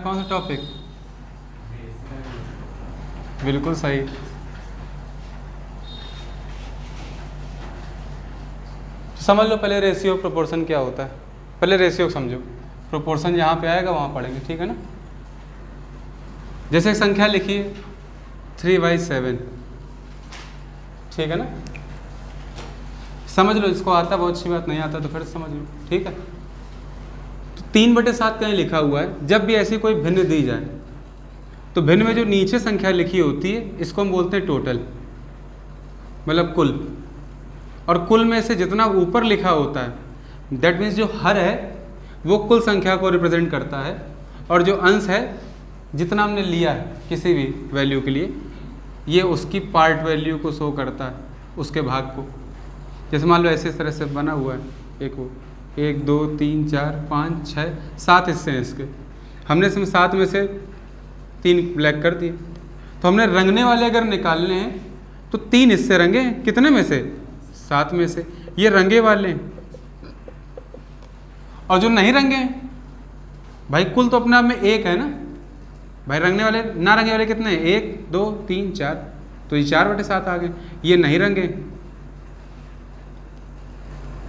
कौन सा टॉपिक? बिल्कुल सही। समझ लो पहले रेशियो प्रोपोर्शन क्या होता है। पहले रेशियो समझो, प्रोपोर्शन यहाँ पे आएगा वहाँ पढ़ेंगे, ठीक है ना। जैसे एक संख्या लिखिए 3/7, ठीक है ना। समझ लो, इसको आता बहुत अच्छी बात, नहीं आता तो फिर समझ लो, ठीक है। तो 3/7 कहीं लिखा हुआ है। जब भी ऐसी कोई भिन्न दी जाए तो भिन्न में जो नीचे संख्या लिखी होती है इसको हम बोलते हैं टोटल, मतलब कुल। और कुल में से जितना ऊपर लिखा होता है दैट मीन्स जो हर है वो कुल संख्या को रिप्रेजेंट करता है, और जो अंश है जितना हमने लिया है किसी भी वैल्यू के लिए ये उसकी पार्ट वैल्यू को शो करता है, उसके भाग को। जैसे मान लो ऐसे इस तरह से बना हुआ है, एक 1 2 3 4 5 6 7 हिस्से हैं इसके। हमने इसमें 7 में से 3 ब्लैक कर दिए, तो हमने रंगने वाले अगर निकालने हैं तो 3 हिस्से रंगे हैं, कितने में से? 7 में से। ये रंगे वाले हैं, और जो नहीं रंगे हैं भाई कुल तो अपने आप में एक है ना भाई। रंगने वाले ना रंगे वाले कितने हैं? 1 2 3 4, तो ये 4/7 आ गए। ये नहीं रंगे,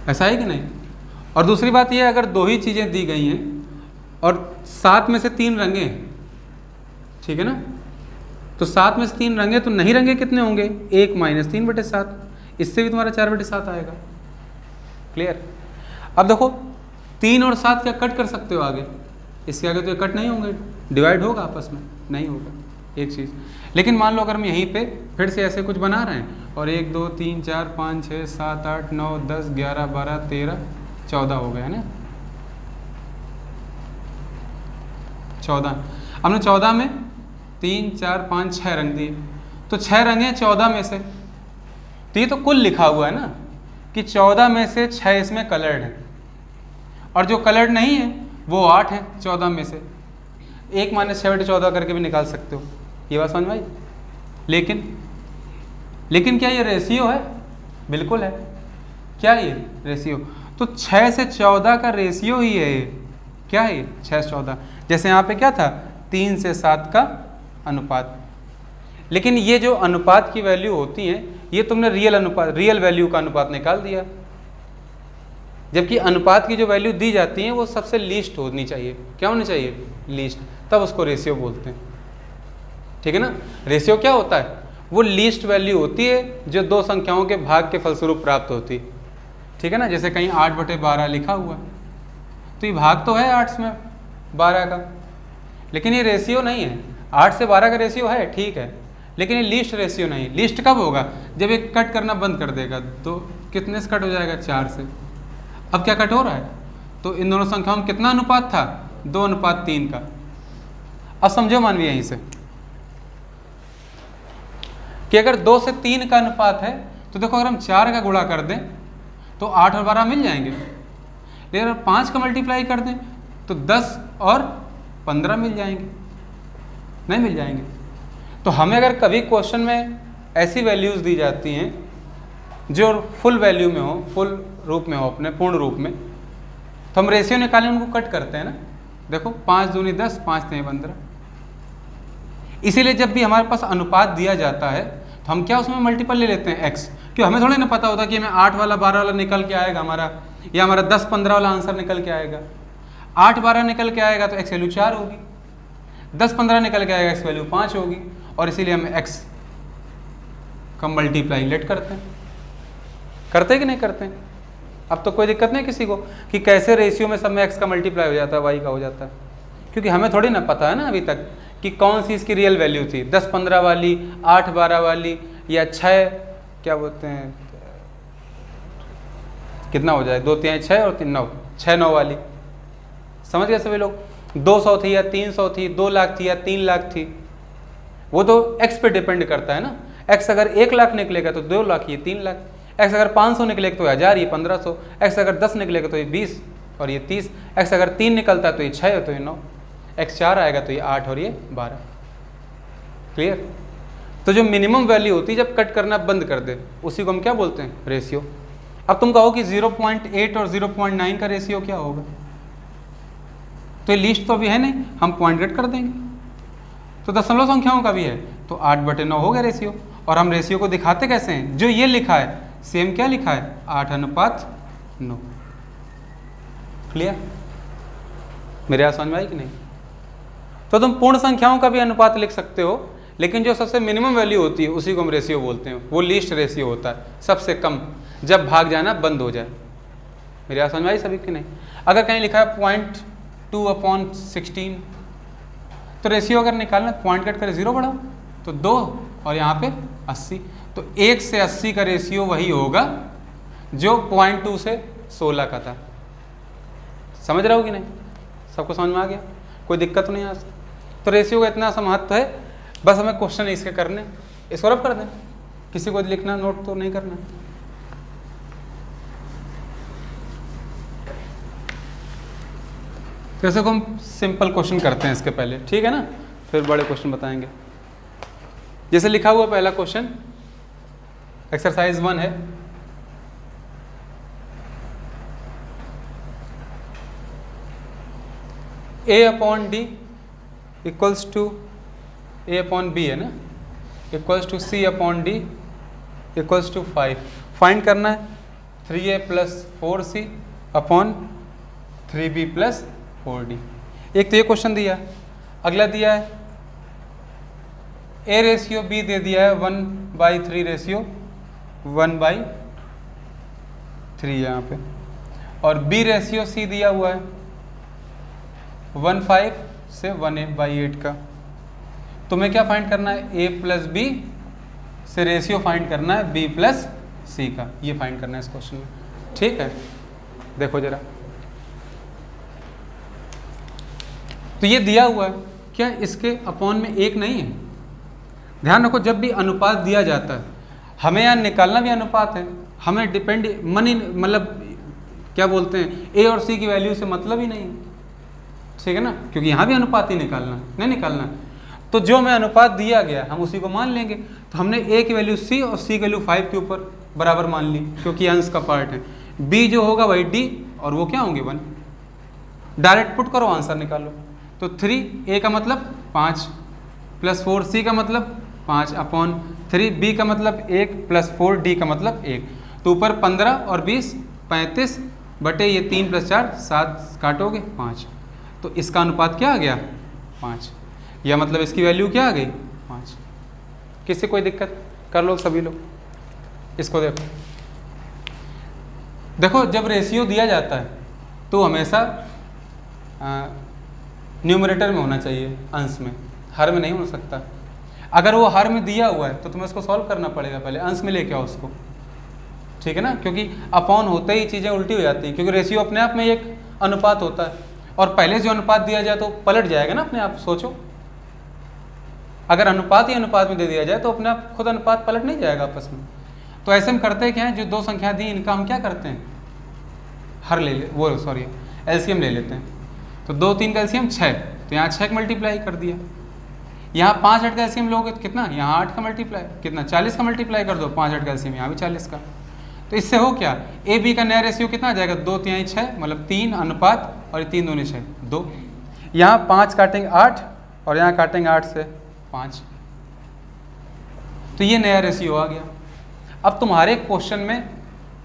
ऐसा है कि नहीं। और दूसरी बात ये, अगर 2 ही चीज़ें दी गई हैं और 7 में से 3 रंगे हैं, ठीक है ना, तो 7 में से 3 रंगे तो नहीं रंगे कितने होंगे? 1 - 3/7, इससे भी तुम्हारा 4/7 आएगा। क्लियर। अब देखो 3 और 7 क्या कट कर सकते हो आगे? इसके आगे तो ये कट नहीं होंगे, डिवाइड होगा आपस में? नहीं होगा, एक चीज़। लेकिन मान लो अगर हम यहीं पे फिर से ऐसे कुछ बना रहे हैं और 1 2 3 4 5 6 7 8 9 10 11 12 13 14 हो गए, है ना। 14 हमने 14 में 3 4 5 6 रंग दिए, तो 6 रंगे 14 में से। तो ये तो कुल लिखा हुआ है ना कि 14 में से 6 इसमें कलर्ड है, और जो कलर्ड नहीं है वो 8 है 14 में से। 1 - 6/14 करके भी निकाल सकते हो, ये बात समझ में आई। लेकिन क्या ये रेशियो है? बिल्कुल है। क्या ये रेशियो? तो 6 से 14 का रेशियो ही है ये। क्या है ये? 6 से 14। जैसे यहाँ पे क्या था? 3 से 7 का अनुपात। लेकिन ये जो अनुपात की वैल्यू होती है ये तुमने रियल वैल्यू का अनुपात निकाल दिया, जबकि अनुपात की जो वैल्यू दी जाती है वो सबसे लीस्ट होनी चाहिए। क्या होनी चाहिए? लीस्ट, तब उसको रेशियो बोलते हैं, ठीक है ना। रेशियो क्या होता है? वो लीस्ट वैल्यू होती है जो 2 संख्याओं के भाग के फलस्वरूप प्राप्त होती है, ठीक है ना। जैसे कहीं 8/12 लिखा हुआ है तो ये भाग तो है 8 में 12 का, लेकिन ये रेशियो नहीं है। 8 से 12 का रेशियो है, ठीक है, लेकिन ये लीस्ट रेशियो नहीं। लीस्ट कब होगा? जब एक कट करना बंद कर देगा, तो कितने से कट हो जाएगा? 4 से। अब क्या कट हो रहा है? तो इन दोनों संख्याओं में कितना अनुपात था? 2:3 का। अब समझो मानवी यहीं से कि अगर 2 से 3 का अनुपात है तो देखो अगर हम 4 का गुणा कर दें तो 8 और 12 मिल जाएंगे, लेकिन अगर 5 का मल्टीप्लाई कर दें तो 10 और 15 मिल जाएंगे, नहीं मिल जाएंगे। तो हमें अगर कभी क्वेश्चन में ऐसी वैल्यूज़ दी जाती हैं जो फुल वैल्यू में हो, फुल रूप में हो, अपने पूर्ण रूप में, तो हम रेशियो निकालें उनको कट करते हैं ना। देखो 5 दूनी 10, 5 3 15। इसीलिए जब भी हमारे पास अनुपात दिया जाता है तो हम क्या उसमें मल्टीपल ले लेते हैं x, क्यों हमें थोड़ा ना पता होता कि हमें 8 वाला 12 वाला निकल के आएगा हमारा, या हमारा 10 15 वाला आंसर निकल के आएगा। 8 12 निकल के आएगा तो x वैल्यू 4 होगी, 10 15 निकल के आएगा x वैल्यू 5 होगी, और इसीलिए हम x का मल्टीप्लाई लेट करते हैं। करते कि नहीं करते हैं? अब तो कोई दिक्कत नहीं किसी को कि कैसे रेशियो में सब में x का मल्टीप्लाई हो जाता है, y का हो जाता है, क्योंकि हमें थोड़ी ना पता है ना अभी तक कि कौन सी इसकी रियल वैल्यू थी, 10 15 वाली, 8 12 वाली, या 6 क्या बोलते हैं, कितना हो जाए 2 3 6 और 3 9, 6 9 वाली। समझ गए सभी लोग? 200 थी या 300 थी, 2 लाख थी या 3 लाख थी, वो तो x पे डिपेंड करता है ना। x अगर 1 लाख निकलेगा तो 2 लाख, ये 3 लाख। x अगर 500 निकलेगा तो 1000, ये 1500। x अगर 10 निकलेगा तो ये 20 और ये 30। x अगर 3 निकलता है तो ये 6 तो ये 9। x 4 आएगा तो ये 8 और ये 12। क्लियर। तो जो मिनिमम वैल्यू होती है जब कट करना बंद कर दे उसी को हम क्या बोलते हैं? रेशियो। अब तुम कहो कि 0.8 और 0.9 का रेशियो क्या होगा? तो ये लीस्ट तो अभी है नहीं, हम पॉइंट गेट कर देंगे। तो दशमलव संख्याओं का भी है, तो 8/9 हो गया रेशियो। और हम रेशियो को दिखाते कैसे हैं, जो ये लिखा है सेम क्या लिखा है, 8:9। क्लियर? मेरे यहाँ समझ में आई कि नहीं? तो तुम पूर्ण संख्याओं का भी अनुपात लिख सकते हो, लेकिन जो सबसे मिनिमम वैल्यू होती है उसी को हम रेशियो बोलते हैं, वो लीस्ट रेशियो होता है, सबसे कम, जब भाग जाना बंद हो जाए। मेरे यहाँ समझ में आई सभी की नहीं? अगर कहीं लिखा है 0.2/16, तो रेशियो अगर निकालना पॉइंट कट कर 0 बढ़ाओ तो 2 और यहाँ पे 80, तो 1 से 80 का रेशियो वही होगा जो 0.2 से 16 का था। समझ रहे हो कि नहीं? सबको समझ में आ गया? कोई दिक्कत तो नहीं आ सकती? तो रेशियो का इतना सा महत्व है, बस हमें क्वेश्चन इसके करने, इसको रब कर दें, किसी को लिखना नोट तो नहीं करना। तो ऐसे को हम सिंपल क्वेश्चन करते हैं इसके पहले, ठीक है ना, फिर बड़े क्वेश्चन बताएंगे। जैसे लिखा हुआ पहला क्वेश्चन एक्सरसाइज 1 है, A/D इक्वल्स टू A/B है ना, equals to C/D equals to 5। Find करना है 3A + 4C upon 3B + 4D। एक तो ये क्वेश्चन दिया, अगला दिया है A/B दे दिया है 1/3 रेशियो 1/3 यहाँ पे, और B/C दिया हुआ है 1/5 से 1/8 का। तुम्हें क्या फाइंड करना है, A + B से रेशियो फाइंड करना है B + C का, ये फाइंड करना है इस क्वेश्चन में, ठीक है। देखो जरा, तो ये दिया हुआ है, क्या इसके अपॉन में 1 नहीं है? ध्यान रखो, जब भी अनुपात दिया जाता है, हमें यहाँ निकालना भी अनुपात है, हमें डिपेंड मतलब क्या बोलते हैं, A और C की वैल्यू से मतलब ही नहीं है, ठीक है ना, क्योंकि यहाँ भी अनुपात ही निकालना नहीं निकालना। तो जो हमें अनुपात दिया गया हम उसी को मान लेंगे। तो हमने A की वैल्यू C और C की वैल्यू 5 के ऊपर बराबर मान ली, क्योंकि अंश का पार्ट है। B जो होगा वही D, और वो क्या होंगे 1। डायरेक्ट पुट करो, आंसर निकालो। तो 3A का मतलब 5 + 4C का मतलब 5 अपॉन 3B का मतलब 1 + 4D का मतलब 1। तो ऊपर 15 और 20 35 बटे ये 3 + 4 7 काटोगे 5, तो इसका अनुपात क्या आ गया 5, या मतलब इसकी वैल्यू क्या आ गई 5। किसी कोई दिक्कत? कर लो सभी लोग, इसको देखो। देखो, जब रेशियो दिया जाता है तो हमेशा न्यूमरेटर में होना चाहिए, अंश में, हर में नहीं हो सकता। अगर वो हर में दिया हुआ है तो तुम्हें उसको सॉल्व करना पड़ेगा, पहले अंश में लेके आओ उसको, ठीक है ना, क्योंकि अपॉन होते ही चीज़ें उल्टी हो जाती हैं, क्योंकि रेशियो अपने आप में एक अनुपात होता है, और पहले जो अनुपात दिया जाए तो पलट जाएगा ना अपने आप। सोचो, अगर अनुपात ही अनुपात में दे दिया जाए तो अपने आप खुद अनुपात पलट नहीं जाएगा आपस में। तो ऐसे हम करते क्या है, जो दो संख्या दी इनका हम क्या करते हैं, हर एलसीएम ले लेते हैं। तो 2 3 का एलसीएम 6, तो यहाँ 6 का मल्टीप्लाई कर दिया। यहाँ 5 8 का एलसीएम लोगे तो कितना, यहाँ 8 का मल्टीप्लाई, कितना 40 का मल्टीप्लाई कर दो, 5 8 का एलसीएम यहाँ भी 40 का। तो इससे हो क्या, ए बी का नया रेशियो कितना आ जाएगा, 2 3 6, मतलब 3 अनुपात, और 3 दूनी 6 2। यहाँ 5 काटेंगे 8 और यहाँ काटेंगे 8 से 5, तो ये नया रेशियो आ गया। अब तुम्हारे क्वेश्चन में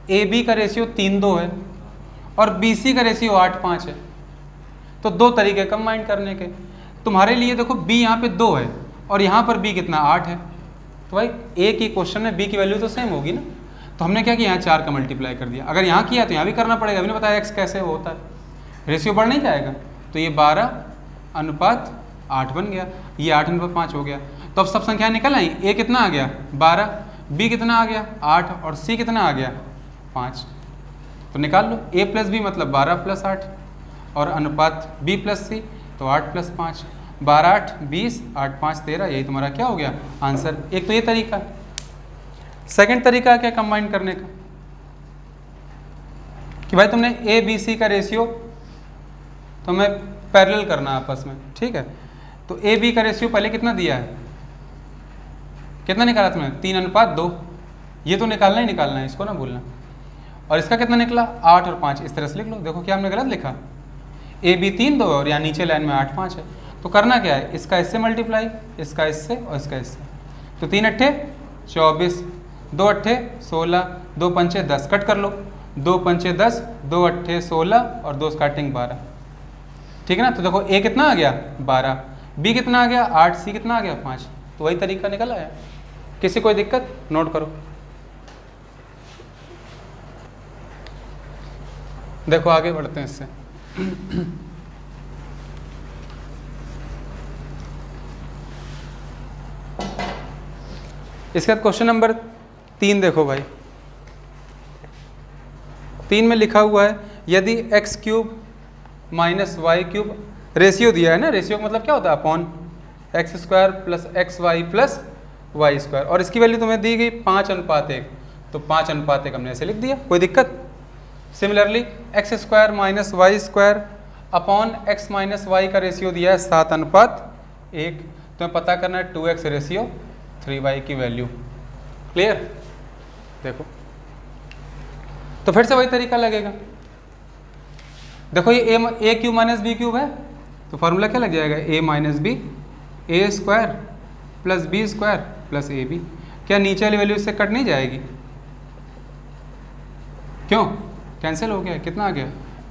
ए बी का रेशियो 3 2 है और बी सी का रेशियो 8 5 है, तो 2 तरीके कंबाइन करने के। तुम्हारे लिए देखो बी यहाँ पे 2 है और यहाँ पर बी कितना 8 है, तो भाई ए की क्वेश्चन में बी की वैल्यू तो सेम होगी ना। तो हमने क्या किया, यहाँ 4 का मल्टीप्लाई कर दिया। अगर यहाँ किया तो यहाँ भी करना पड़ेगा, अभी नहीं बताया एक्स कैसे होता है, रेशियो बढ़ नहीं जाएगा। तो ये 12 अनुपात 8 बन गया, ये 8 अनुपात 5 हो गया। तो अब सब संख्या निकल आई, ए कितना आ गया 12, बी कितना आ गया 8 और सी कितना आ गया 5। तो निकाल लो, ए प्लस बी मतलब 12 + 8 और अनुपात बी प्लस सी, तो 8 + 5, 12 8 20, 8 5 13, यही तुम्हारा क्या हो गया आंसर। एक तो ये तरीका। सेकंड तरीका क्या कंबाइन करने का, कि भाई तुमने ए बी सी का रेशियो तुम्हें पैरेलल करना आपस में, ठीक है। तो ए बी का रेशियो पहले कितना दिया है, कितना निकाला तुमने 3 अनुपात 2, ये तो निकालना ही निकालना है, इसको ना भूलना। और इसका कितना निकला 8 और 5, इस तरह से लिख लो। देखो क्या हमने गलत लिखा, ए बी 3 2 और यहाँ नीचे लाइन में 8 5 है। तो करना क्या है, इसका इससे मल्टीप्लाई, इसका इससे और इसका इससे। तो 3 अट्ठे 24, 2 अट्ठे 16, 2 पंचे 10, कट कर लो, 2 पंचे 10, 2 अट्ठे 16 और 2 स्टार्टिंग 12। ठीक है ना। तो देखो ए कितना आ गया 12, बी कितना आ गया 8, सी कितना आ गया 5। तो वही तरीका निकल आया। किसी कोई दिक्कत, नोट करो। देखो आगे बढ़ते हैं इससे। इसके बाद क्वेश्चन नंबर 3 देखो भाई। 3 में लिखा हुआ है यदि x cube minus Y cube, ratio दिया है ना, रेशियो का मतलब क्या होता है, upon X square plus X Y plus Y square, और इसकी वैल्यू तुम्हें दी गई 5:1। तो 5:1 हमने ऐसे लिख दिया, कोई दिक्कत। Similarly X square minus Y square upon X minus Y का रेशियो दिया है 7:1। तुम्हें पता करना है 2x रेशियो 3y की वैल्यू। क्लियर। देखो तो फिर से वही तरीका लगेगा। देखो ये A cube minus B cube है, तो फॉर्मूला क्या लग जाएगा, a minus B A square plus B square plus A B. क्या नीचे वाली वैल्यू इससे कट नहीं जाएगी, क्यों, कैंसिल हो गया, कितना आ गया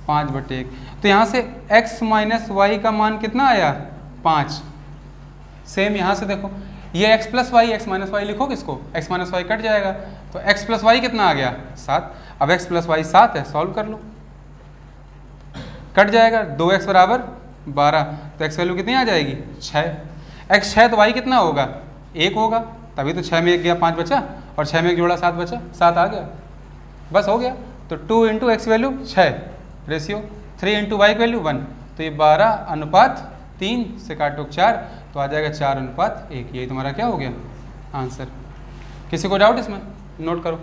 5/1। तो यहाँ से x माइनस वाई का मान कितना आया 5। सेम यहाँ से देखो ये x plus Y, X minus Y लिखो किसको, x माइनस वाई कट जाएगा, तो x प्लस वाई कितना आ गया 7। अब x प्लस वाई 7 है, सॉल्व कर लो, कट जाएगा, 2x बराबर 12, तो x वैल्यू कितनी आ जाएगी 6। x 6 तो y कितना होगा 1 होगा, तभी तो 6 में 1 गया 5 बचा, और 6 में 1 जोड़ा 7 बचा, 7 आ गया, बस हो गया। तो 2 into X value 6 ratio, 3 into Y value 1, तो ये 12:3 से काटो 4, तो आ जाएगा 4:1। यही तुम्हारा क्या हो गया आंसर। किसी को डाउट इसमें, नोट करो।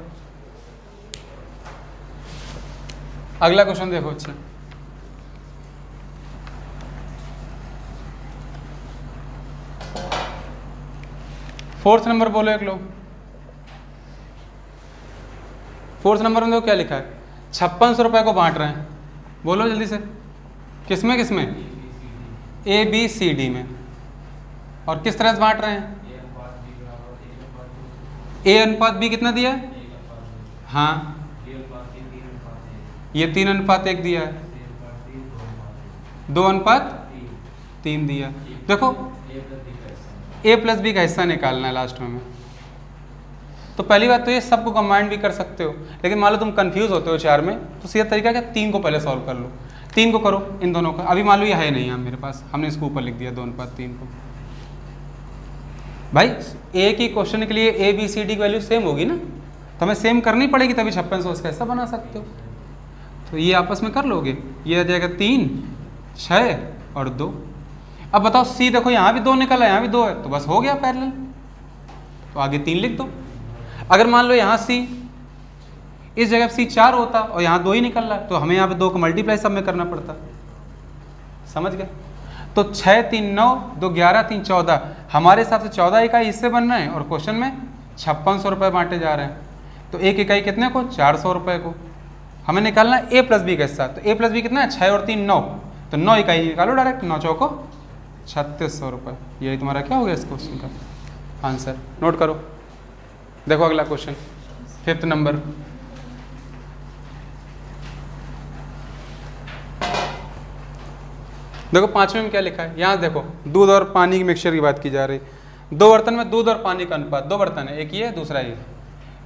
अगला क्वेश्चन देखो। अच्छा फोर्थ नंबर बोलो एक लोग। फोर्थ नंबर में देखो क्या लिखा है, 5600 रुपये को बांट रहे हैं, बोलो जल्दी से, किसमें किसमें, ए बी सी डी में, और किस तरह से बांट रहे हैं, ए अनुपात बी कितना दिया है, हाँ ये 3:1 दिया है, 2:3 दिया। देखो ए प्लस बी का हिस्सा निकालना है लास्ट में। तो पहली बात तो ये सबको कंबाइंड भी कर सकते हो, लेकिन मान लो तुम कंफ्यूज होते हो 4 में, तो सीधा तरीका क्या, 3 को पहले सॉल्व कर लो, 3 को करो इन दोनों का। अभी मान लो ये है नहीं यहाँ मेरे पास, हमने इसको ऊपर लिख दिया 2:3 को। भाई ए की क्वेश्चन के लिए ए बी सी डी की वैल्यू सेम होगी ना, तो हमें सेम करनी पड़ेगी, तभी 5600 इसका हिस्सा बना सकते हो। तो ये आपस में कर लोगे, ये आ जाएगा 3, 6 और 2। अब बताओ सी, देखो यहाँ भी 2 निकला, यहाँ भी 2 है, तो बस हो गया पैरेलल, तो आगे 3 लिख दो। अगर मान लो यहाँ सी, इस जगह सी 4 होता और यहाँ 2 ही निकल रहा है, तो हमें यहाँ पे 2 को मल्टीप्लाई सब में करना पड़ता, समझ गए। तो 6 3 9, 2 11 3 14, हमारे हिसाब से 14 इकाई इससे बन रहे हैं, और क्वेश्चन में 5600 रुपये बांटे जा रहे हैं, तो एक इकाई कितने को, 400 रुपये को। हमें निकालना है ए प्लस बी का हिस्सा, तो ए प्लस बी कितना है, 6 और 3 9, तो 9 इकाई निकालो डायरेक्ट, 9 चौको 3600 रुपये। यही तुम्हारा क्या हो गया इस क्वेश्चन का आंसर। नोट करो। देखो अगला क्वेश्चन 5th नंबर। देखो 5वें में क्या लिखा है, यहाँ देखो दूध और पानी की मिक्सचर की बात की जा रही है। 2 बर्तन में दूध और पानी का अनुपात, 2 बर्तन है, एक ये है दूसरा ये,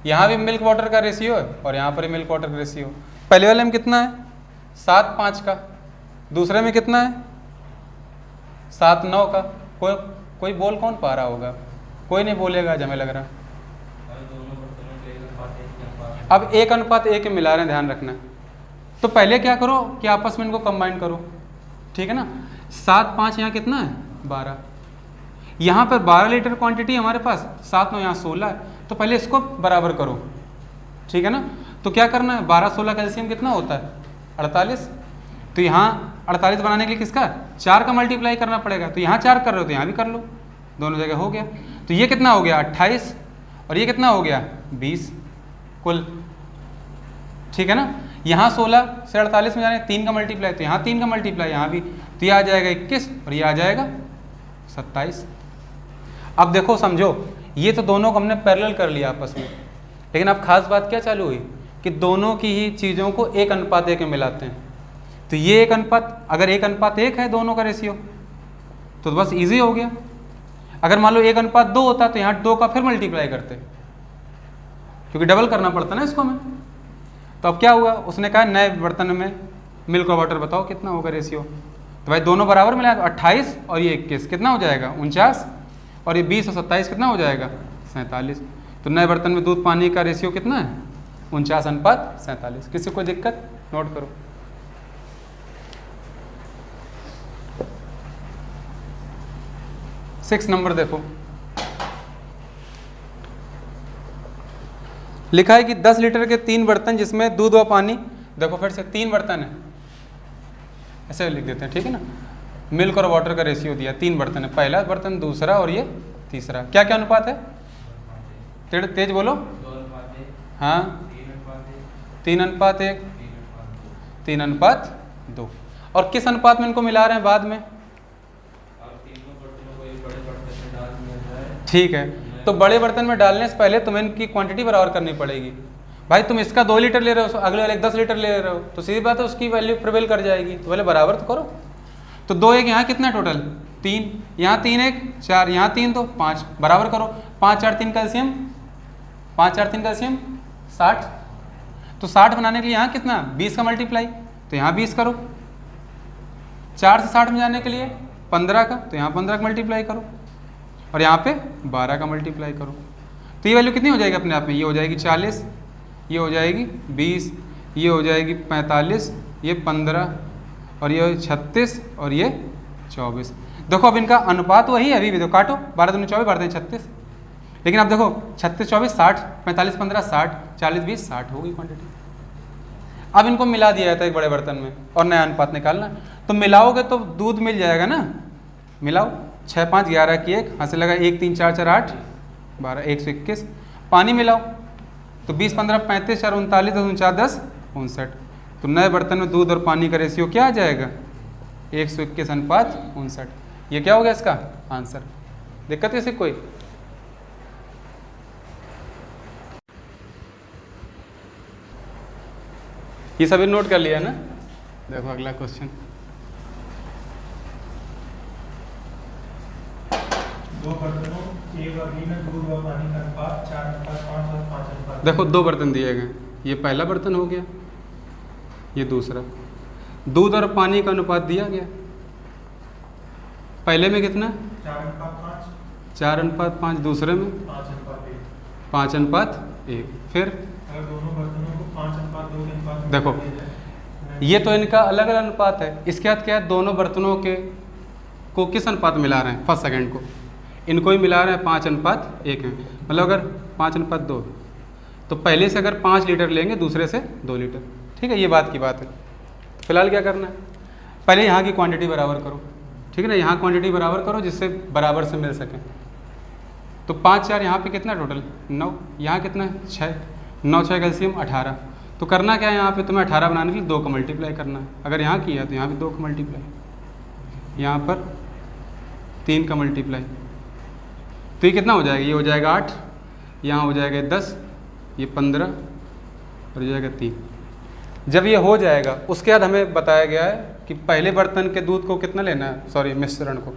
यहाँ भी मिल्क वाटर का रेशियो है और यहाँ पर भी मिल्क वाटर का रेशियो। पहले वाले में कितना है 7:5 का, दूसरे में कितना है 7:9 का। कोई बोल कौन पा रहा होगा, कोई नहीं बोलेगा, आज हमें लग रहा है। अब 1:1 मिला रहे हैं, ध्यान रखना। तो पहले क्या करो कि आपस में इनको कंबाइन करो, ठीक है ना। 7:5 यहाँ कितना है 12, यहाँ पर 12 लीटर क्वांटिटी हमारे पास, 7 9 यहाँ 16 है, तो पहले इसको बराबर करो, ठीक है ना। तो क्या करना है, 12 16 का एलसीएम कितना होता है 48, तो यहाँ 48 बनाने के लिए किसका 4 का मल्टीप्लाई करना पड़ेगा, तो यहाँ 4 कर रहे हो तो यहाँ भी कर लो, दोनों जगह हो गया। तो ये कितना हो गया 28, और ये कितना हो गया 20 कुल, ठीक है ना। यहाँ 16 से 48 में जाने 3 का मल्टीप्लाई, तो यहाँ 3 का मल्टीप्लाई, यहाँ भी, तो ये आ जाएगा 21 और ये आ जाएगा 27। अब देखो समझो, ये तो दोनों को हमने पैरेलल कर लिया आपस में, लेकिन अब खास बात क्या चालू हुई कि दोनों की ही चीज़ों को 1:1 में मिलाते हैं। तो ये 1:1, अगर 1:1 है दोनों का रेशियो तो बस इजी हो गया। अगर मान लो 1:2 होता तो यहाँ 2 का फिर मल्टीप्लाई करते, क्योंकि डबल करना पड़ता ना इसको हमें। तो अब क्या हुआ, उसने कहा नए बर्तन में मिल्क और वाटर बताओ कितना होगा रेशियो। तो भाई दोनों बराबर मिला, तो 28 और ये 21 कितना हो जाएगा 49, और ये 20 और 27 कितना हो जाएगा 47। तो नए बर्तन में दूध पानी का रेशियो कितना है 49:47। किसी कोई दिक्कत, नोट करो। सिक्स नंबर देखो, लिखा है कि 10 लीटर के 3 बर्तन जिसमें दूध व पानी, देखो फिर से 3 बर्तन है, ऐसे लिख देते हैं, ठीक है ना। मिल्क और वाटर का रेशियो दिया, 3 बर्तन है, पहला बर्तन, दूसरा और ये तीसरा। क्या क्या अनुपात है, तेज बोलो। हाँ 3:1, 3:2। और किस अनुपात में इनको मिला रहे हैं बाद में, ठीक है। तो बड़े बर्तन में डालने से पहले तुम्हें इनकी क्वांटिटी बराबर करनी पड़ेगी। भाई तुम इसका 2 लीटर ले रहे हो, अगले वाले 10 लीटर ले रहे हो, तो सीधी बात है उसकी वैल्यू प्रिवेल कर जाएगी, तो पहले बराबर तो करो। तो 2 1 यहाँ कितना टोटल 3, यहाँ 3 1 4, यहाँ 3 तो 5, बराबर करो। 5 4 3 कैल्शियम, 5 4 3 कैल्शियम 60। तो 60 बनाने के लिए यहाँ कितना 20 का मल्टीप्लाई, तो यहाँ 20 करो। 4 से 60 में जाने के लिए 15 का, तो यहाँ 15 का मल्टीप्लाई करो, और यहाँ पे 12 का मल्टीप्लाई करो। तो ये वैल्यू कितनी हो जाएगी अपने आप में, ये हो जाएगी 40, ये हो जाएगी 20, ये हो जाएगी 45, ये 15, और ये 36, और ये 24। देखो अब इनका अनुपात वही है, अभी भी तो काटो, 12 दूनी 24, 12 36। लेकिन अब देखो 36 24 60, 45 15 60, 40 20 60 होगी क्वांटिटी। अब इनको मिला दिया जाता है एक बड़े बर्तन में, और नया अनुपात निकालना। तो मिलाओगे तो दूध मिल जाएगा ना, मिलाओ। 6 5 11 की 1, हाँ से लगा 1 3 4 4 8 12 121। पानी मिलाओ तो 20 15 35 4 39 10 4 10 59। तो नए बर्तन में दूध और पानी का रेशियो क्या आ जाएगा 121:59। ये क्या हो गया इसका आंसर। दिक्कत है कोई, ये सभी नोट कर लिया ना। देखो अगला क्वेश्चन, दो बर्तनों एक अग्नि में दूध व पानी का अनुपात 4:5 और 5:5। देखो 2 बर्तन दिए गए, ये पहला बर्तन हो गया, ये दूसरा। दूध और पानी का अनुपात दिया गया, पहले में कितना 4:5, 4:5, दूसरे में 5:1। 5:1। फिर अगर दोनों बर्तनों को 5:2 के अनुपात में देखो दिया जाए, ये तो इनका अलग अलग अनुपात है। इसके बाद क्या है, दोनों बर्तनों के को किस अनुपात में मिला रहे हैं, फर्स्ट सेकंड को इनको ही मिला रहे हैं 5:1 में। मतलब अगर 5:2, तो पहले से अगर 5 लीटर लेंगे, दूसरे से 2 लीटर, ठीक है। ये बात की बात है। फिलहाल क्या करना है, पहले यहाँ की क्वांटिटी बराबर करो, ठीक है ना। यहाँ क्वांटिटी बराबर करो जिससे बराबर से मिल सके। तो 5 4 यहाँ पे कितना टोटल 9, यहाँ कितना है 6, 9 6 कैल्शियम 18। तो करना क्या है, यहाँ पे तुम्हें 18 बनाने के लिए 2 का मल्टीप्लाई करना है। अगर यहाँ किया तो यहाँ पे 2 का मल्टीप्लाई, यहाँ पर 3 का मल्टीप्लाई। तो ये कितना हो जाएगा, ये हो जाएगा 8, यहाँ हो जाएगा 10, ये 15, और ये जाएगा 3। जब ये हो जाएगा उसके बाद हमें बताया गया है कि पहले बर्तन के दूध को कितना लेना है, सॉरी मिश्रण को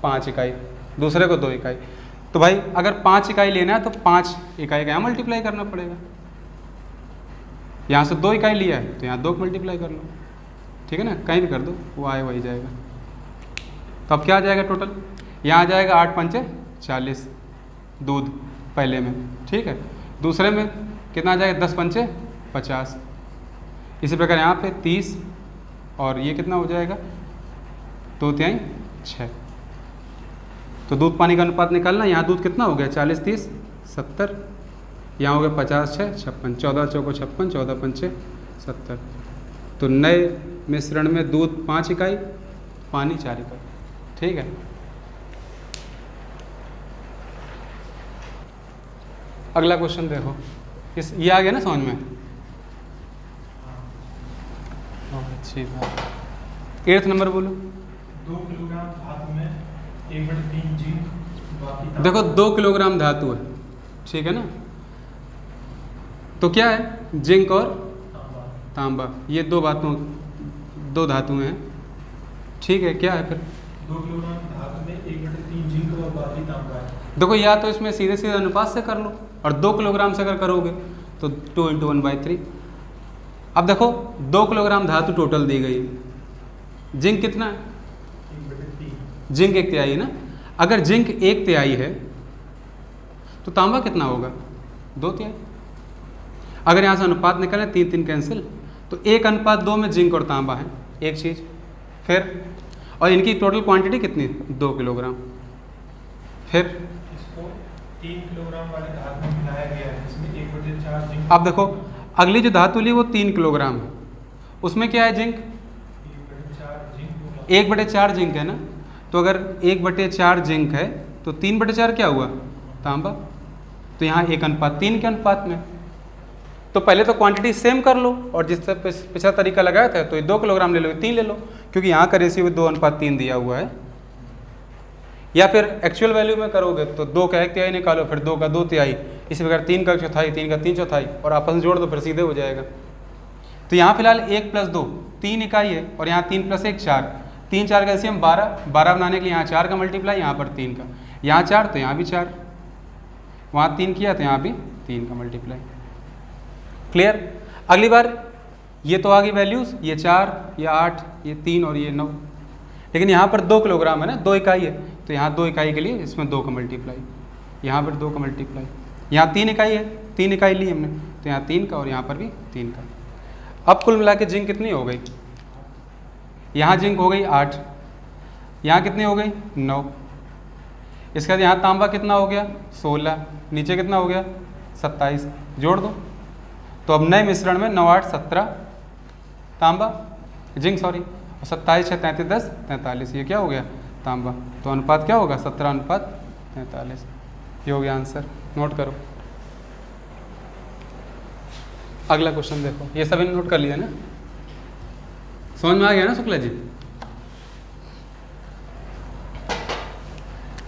5 इकाई, दूसरे को 2 इकाई। तो भाई अगर 5 इकाई लेना है तो 5 इकाई का यहाँ मल्टीप्लाई करना पड़ेगा। यहाँ से 2 इकाई लिया है तो यहाँ 2 मल्टीप्लाई कर लो, ठीक है ना, कहीं भी कर दो, वो आए वही जाएगा। तो अब क्या आ जाएगा टोटल, यहाँ आ जाएगा 8 पंचे 40 दूध पहले में, ठीक है। दूसरे में कितना आ जाएगा 10 पंचे 50। इसी प्रकार यहाँ पे 30, और ये कितना हो जाएगा 2 3 6। तो दूध पानी का अनुपात निकालना, यहाँ दूध कितना हो गया 40 30 70, यहाँ हो गया 50 6 56, 14 चौको 56, 14 पंचे 70। तो नए मिश्रण में दूध 5 इकाई, पानी 4 इकाई, ठीक है। अगला क्वेश्चन देखो, इस ये आ गया ना समझ में। अच्छी बात। 8th नंबर बोलो। 2 किलोग्राम धातु में 1/3 जिंक बाकी तांबा। देखो 2 किलोग्राम धातु है, ठीक है ना, तो क्या है जिंक और तांबा, ये दो धातुएं हैं, ठीक है। क्या है फिर 2 किलोग्राम धातु में 1/3 जिंक और बाकी तांबा है। देखो या तो इसमें सीधे सीधे अनुपात से कर लो, और 2 किलोग्राम से अगर करोगे तो 2 × 1/3। अब देखो 2 किलोग्राम धातु टोटल दी गई, जिंक कितना है, 1/3। जिंक 1/3 है ना। अगर जिंक 1/3 है तो तांबा कितना होगा, 2/3। अगर यहाँ से अनुपात निकले 3 3 कैंसिल, तो 1:2 में जिंक और तांबा है, एक चीज़। फिर और इनकी टोटल क्वांटिटी कितनी, 2 किलोग्राम। फिर इसको 3 किलोग्राम वाले धातु में मिलाया गया है, जिसमें 1/4 जिंक। अब देखो अगली जो धातु ली वो 3 किलोग्राम है, उसमें क्या है जिंक, 1/4 जिंक 1/4 जिंक है ना। तो अगर 1/4 जिंक है तो 3/4 क्या हुआ, तांबा। तो यहाँ 1:3 के अनुपात में। तो पहले तो क्वांटिटी सेम कर लो, और जिस पिछला तरीका लगाया था तो ये 2 किलोग्राम ले लो, 3 ले लो, क्योंकि यहाँ का रेशियो 2:3 दिया हुआ है। या फिर एक्चुअल वैल्यू में करोगे तो 2 का 1/3 निकालो, फिर 2 का 2/3, इसी प्रकार 3 का 1/4, 3 का 3/4, और आपस में जोड़ दो, फिर सीधे हो जाएगा। तो यहाँ फिलहाल 1 + 2 3 इकाई है, और यहाँ 3 + 1 4, 3 4 का एलसीएम 12 बनाने के लिए यहाँ 4 का मल्टीप्लाई, यहाँ पर 3 का, यहाँ 4 तो यहाँ भी 4, वहाँ 3 किया तो यहाँ भी 3 का मल्टीप्लाई। क्लियर। अगली बार ये तो आ गई वैल्यूज़, ये 4, ये 8, ये 3 और ये 9, लेकिन यहाँ पर 2 किलोग्राम है ना, 2 इकाई है, तो यहाँ 2 इकाई के लिए इसमें 2 का मल्टीप्लाई, यहाँ पर 2 का मल्टीप्लाई, यहाँ 3 इकाई है, 3 इकाई ली हमने, तो यहाँ 3 का और यहाँ पर भी 3 का। अब कुल मिला के जिंक कितनी हो गई, यहाँ जिंक हो गई 8, यहाँ कितनी हो गई 9, इसके बाद यहाँ तांबा कितना हो गया 16, नीचे कितना हो गया 27, जोड़ दो। तो अब नए मिश्रण में 9 8 17 तांबा, जिंक सॉरी, और 27 6 33 10 43, ये क्या हो गया तांबा। तो अनुपात क्या होगा 17:43, ये हो गया आंसर। नोट करो। अगला क्वेश्चन देखो, ये सभी नोट कर लिया ना, समझ में आ गया ना शुक्ला जी।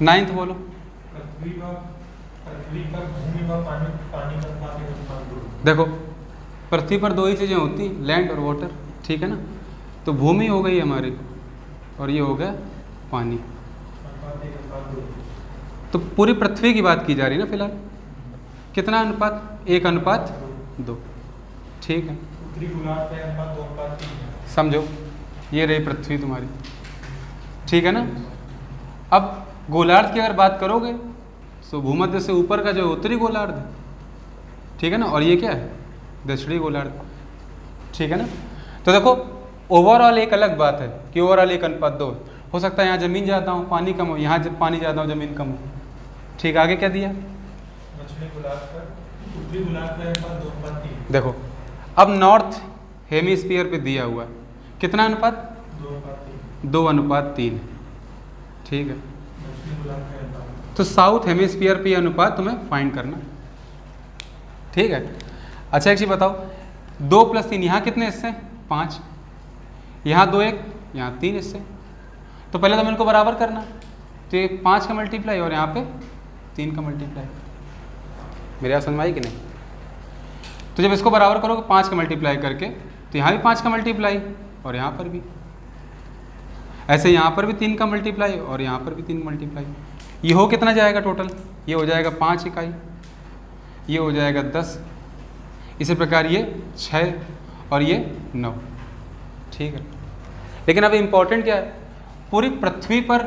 9th बोलो। पृथ्वी पर भूमि व पानी का अनुपात। देखो पृथ्वी पर 2 ही चीज़ें होती, लैंड और वाटर, ठीक है ना। तो भूमि हो गई हमारी, और ये हो गया पानी। तो पूरी पृथ्वी की बात की जा रही है ना फिलहाल, कितना अनुपात, 1:2, ठीक है। उत्तरी गोलार्ध का अनुपात 2:3 है। समझो ये रही पृथ्वी तुम्हारी, ठीक है ना। अब गोलार्ध की अगर बात करोगे तो भूमध्य से ऊपर का जो उत्तरी गोलार्ध है, ठीक है ना, और ये क्या है दक्षिणी गोलार्ध, ठीक है ना। तो देखो ओवरऑल एक अलग बात है कि ओवरऑल 1:2 है। हो सकता है यहाँ ज़मीन ज़्यादा हो पानी कम हो, यहाँ पानी ज़्यादा हो ज़मीन कम हो, ठीक। आगे क्या दिया, दक्षिणी गोलार्ध पर उत्तरी गोलार्ध का अनुपात 2:3। देखो अब नॉर्थ हेमिस्फीयर पे दिया हुआ है कितना अनुपात, 2:3, ठीक है। दक्षिणी गोलार्ध का अनुपात, तो साउथ हेमिस्फीयर पे अनुपात तुम्हें फाइंड करना, ठीक है। अच्छा एक चीज़ बताओ, 2 + 3 यहाँ कितने हिस्से, 5, यहाँ 2 1, यहाँ 3 हिस्से। तो पहले तो इनको बराबर करना, तो ये 5 का मल्टीप्लाई और यहाँ पे 3 का मल्टीप्लाई। मेरे यहाँ समझ में आई कि नहीं। तो जब इसको बराबर करोगे 5 का मल्टीप्लाई करके, तो यहाँ भी 5 का मल्टीप्लाई और यहाँ पर भी, ऐसे यहाँ पर भी 3 का मल्टीप्लाई और यहाँ पर भी 3 मल्टीप्लाई। ये हो कितना जाएगा टोटल, ये हो जाएगा 5 इकाई, ये हो जाएगा 10, इसी प्रकार ये 6 और ये 9, ठीक है। लेकिन अब इम्पोर्टेंट क्या है, पूरी पृथ्वी पर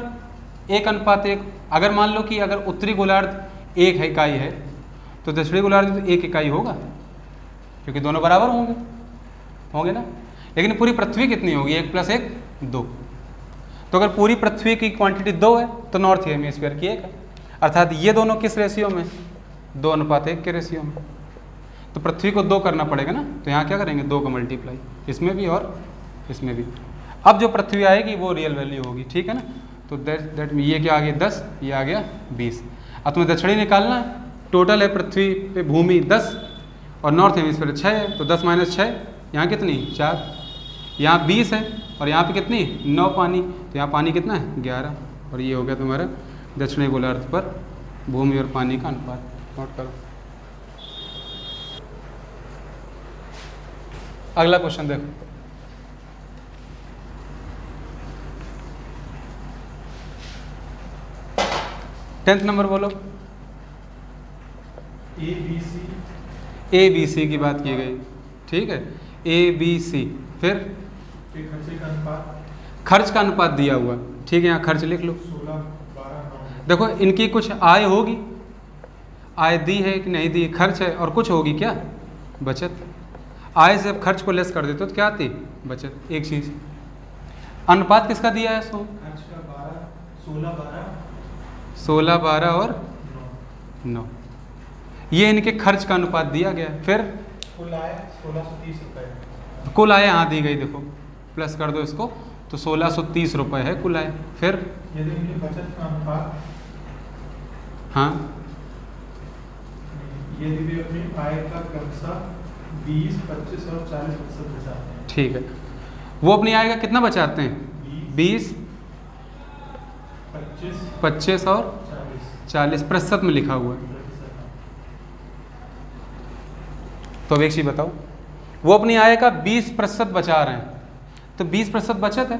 1:1, अगर मान लो कि अगर उत्तरी गोलार्ध 1 इकाई है तो दक्षिणी गोलार्ध भी 1 इकाई होगा, क्योंकि दोनों बराबर होंगे ना। लेकिन पूरी पृथ्वी कितनी होगी, 1 + 1 2। तो अगर पूरी पृथ्वी की क्वांटिटी 2 है तो नॉर्थ हेमिस्फीयर की 1 है, अर्थात ये दोनों किस रेशियो में, 2:1 के रेशियो में। तो पृथ्वी को 2 करना पड़ेगा ना, तो यहाँ क्या करेंगे 2 का मल्टीप्लाई, इसमें भी और इसमें भी। अब जो पृथ्वी आएगी वो रियल वैल्यू होगी, ठीक है ना। तो दैट में ये क्या आ गया 10, ये आ गया 20। अब तुम्हें दक्षिणी निकालना है, टोटल है पृथ्वी पे भूमि 10 और नॉर्थ हेमिस्फीयर 6 है, तो 10 - 6 यहाँ कितनी 4, यहाँ 20 है और यहाँ पे कितनी 9 पानी, तो यहाँ पानी कितना है 11, और ये हो गया तुम्हारा दक्षिणी गोलार्ध पर भूमि और पानी का अनुपात। नोट करो। अगला क्वेश्चन देखो, टेंथ नंबर बोलो। ए बी सी की बात की गई, ठीक है, ए बी सी। फिर खर्च का अनुपात दिया हुआ, ठीक है, यहाँ खर्च लिख लो। 16, 12, 9। देखो इनकी कुछ आय होगी, आय दी है कि नहीं दी, खर्च है, और कुछ होगी क्या बचत। आय से अब खर्च को लेस कर देते तो क्या आती बचत। एक चीज, अनुपात किसका दिया है, खर्च का 12, 16, 12, 16, 12 और 9, ये इनके खर्च का अनुपात दिया गया। फिर कुल आय 1630 रुपये। कुल आय यहाँ दी गई, देखो प्लस कर दो इसको, तो 1630 रुपये है कुल आय। फिर यदि इनकी बचत का अनुपात, हाँ, यदि वे अपनी आय का क्रमशः 20, 25 और 40% बचाते हैं। ठीक है, वो अपनी आय का कितना बचाते हैं, 20, 25 और 40% में लिखा हुआ है। तो अब एक चीज बताओ, वो अपनी आय का 20% बचा रहे हैं, तो 20% बचत है,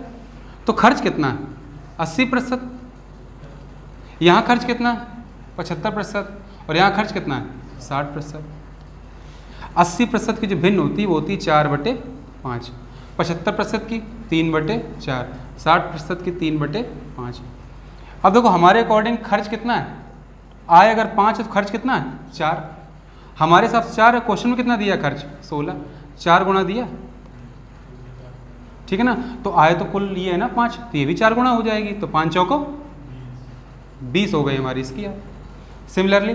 तो खर्च कितना है 80%। यहाँ खर्च कितना है 75%, और यहाँ खर्च कितना है 60%। 80% की जो भिन्न होती है वो होती है 4/5, 75% की 3/4, 60% की 3/5। अब देखो हमारे अकॉर्डिंग खर्च कितना है, आय अगर 5 है तो खर्च कितना है 4, हमारे हिसाब से 4 है। क्वेश्चन में कितना दिया खर्च 16, 4 गुना दिया, ठीक है ना। तो आय तो कुल ये है ना 5, तो ये भी 4 गुना हो जाएगी, तो 5 चौको 20 हो गई हमारी इसकी आय। सिमिलरली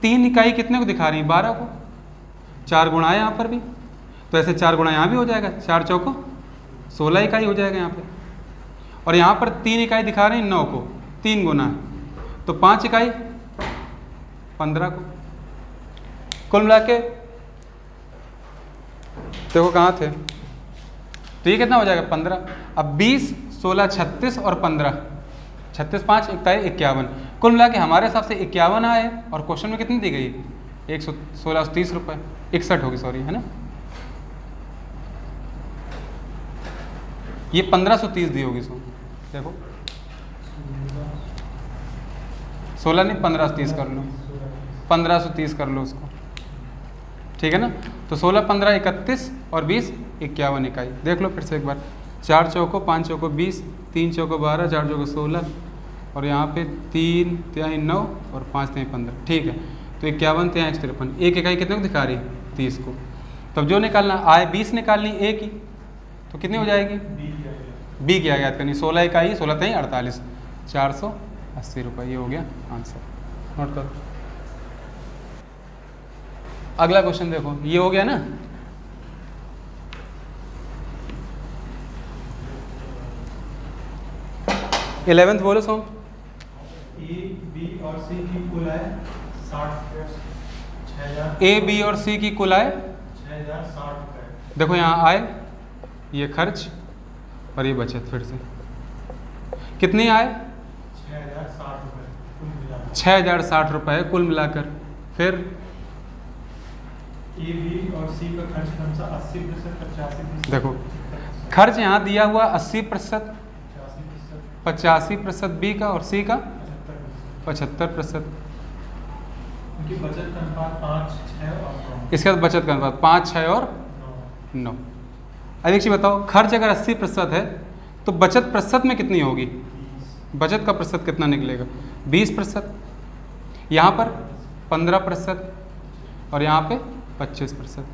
3 इकाई कितने को दिखा रही है 12 को, 4 गुना है यहाँ पर भी, तो ऐसे 4 गुना यहाँ भी हो जाएगा, 4 चौको 16 इकाई हो जाएगा यहाँ पे। और यहाँ पर 3 इकाई दिखा रहे हैं 9 को, 3 गुना है, तो 5 इकाई 15 को। कुल मिला के देखो कहाँ थे, तो ये कितना हो जाएगा 15। अब 20, 16, 36 और 15, 36, 5, 51, कुल मिला के हमारे हिसाब से 51 आए, और क्वेश्चन में कितनी दी गई 1630 रुपये, 61 होगी सॉरी, है ना। ये 1530 दी होगी सो, देखो 16 नहीं 1530 कर लो, 1530 कर लो उसको, ठीक है ना। तो 16, 15, 31 और 20, 51 इकाई। देख लो फिर से एक बार, 4 चौको 5 चौको 20, 3 चौको 12, 4 चौको 16, और यहाँ पे 3 तिहाई 9 और 5 तिहाई 15, ठीक है। तो 51 तिहाई 53, एक इकाई कितने को दिखा रही 30 को। तब जो निकालना आय 20 निकालनी ए की, तो कितनी हो जाएगी बी की आय याद करनी, 16 इकाई 16 तिहाई 48, 480 रुपये, ये हो गया आंसर। नोट करो। अगला क्वेश्चन देखो, ये हो गया ना, इलेवेंथ बोलो सोम। ए बी और सी की कुल आय 60,000, ए बी और सी की कुल आय 6,060 रुपये। देखो यहाँ आय, ये खर्च और ये बचत, फिर से कितनी आय 6,060 रुपये कुल मिलाकर। 6,060 रुपये कुल मिलाकर। फिर ए बी और सी का खर्च क्रमशः 80%, 85%। देखो खर्च यहाँ दिया हुआ 80%, 85% बी का, और सी का 75%। उनकी बचत का अनुपात 5, 6 और 9। इसके बाद बचत का अनुपात 5, 6 और 9। अब एक चीज बताओ, खर्च अगर 80% है तो बचत प्रतिशत में कितनी होगी, बचत का प्रतिशत कितना निकलेगा 20%, यहाँ पर 15% और यहाँ पे 25%।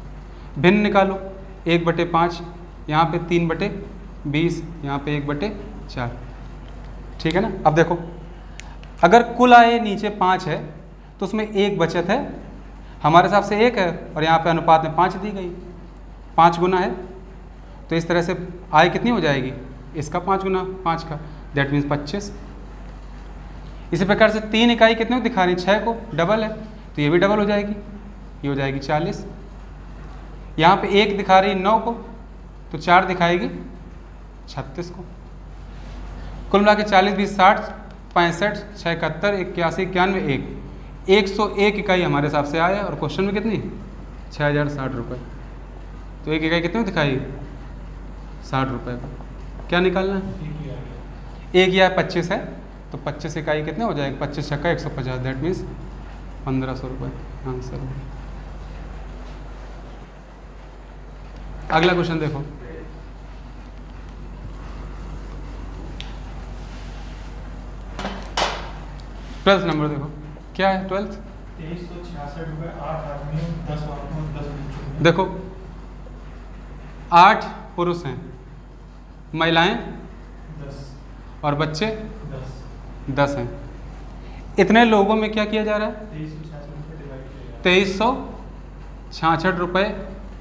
भिन्न निकालो, 1/5, यहाँ पे 3/20, यहाँ पे 1/4, ठीक है ना। अब देखो अगर कुल आय नीचे 5 है तो उसमें 1 बचत है, हमारे हिसाब से 1 है, और यहाँ पे अनुपात में 5 दी गई, 5 गुना है, तो इस तरह से आय कितनी हो जाएगी, इसका 5 गुना 5 का, दैट मीन्स 25। इसी प्रकार से 3 इकाई कितने को दिखा रही है 6 को, डबल है, तो ये भी डबल हो जाएगी, ये हो जाएगी 40। यहाँ पे 1 दिखा रही है 9 को, तो 4 दिखाएगी 36 को। कुल मिला के 40, 20, 60, 65, 71, 81, 91, 101 इकाई हमारे हिसाब से आया। और क्वेश्चन में कितनी 6060 रुपये। तो एक इकाई कितने में दिखाई 60 रुपये का। क्या निकालना है? एक या 25 है तो 25 इकाई कितने हो जाएगा 25 छक्का 150, दैट मीन्स 1500 रुपये आंसर। अगला क्वेश्चन देखो, ट्वेल्थ नंबर देखो क्या है। 12th 2366 रुपये 8 आदमियों 10 औरतों 10 बच्चों। देखो 8 पुरुष हैं, महिलाएं 10 और बच्चे 10 10 हैं। इतने लोगों में क्या किया जा रहा है 2366 रुपये डिवाइड किया 2366 रुपये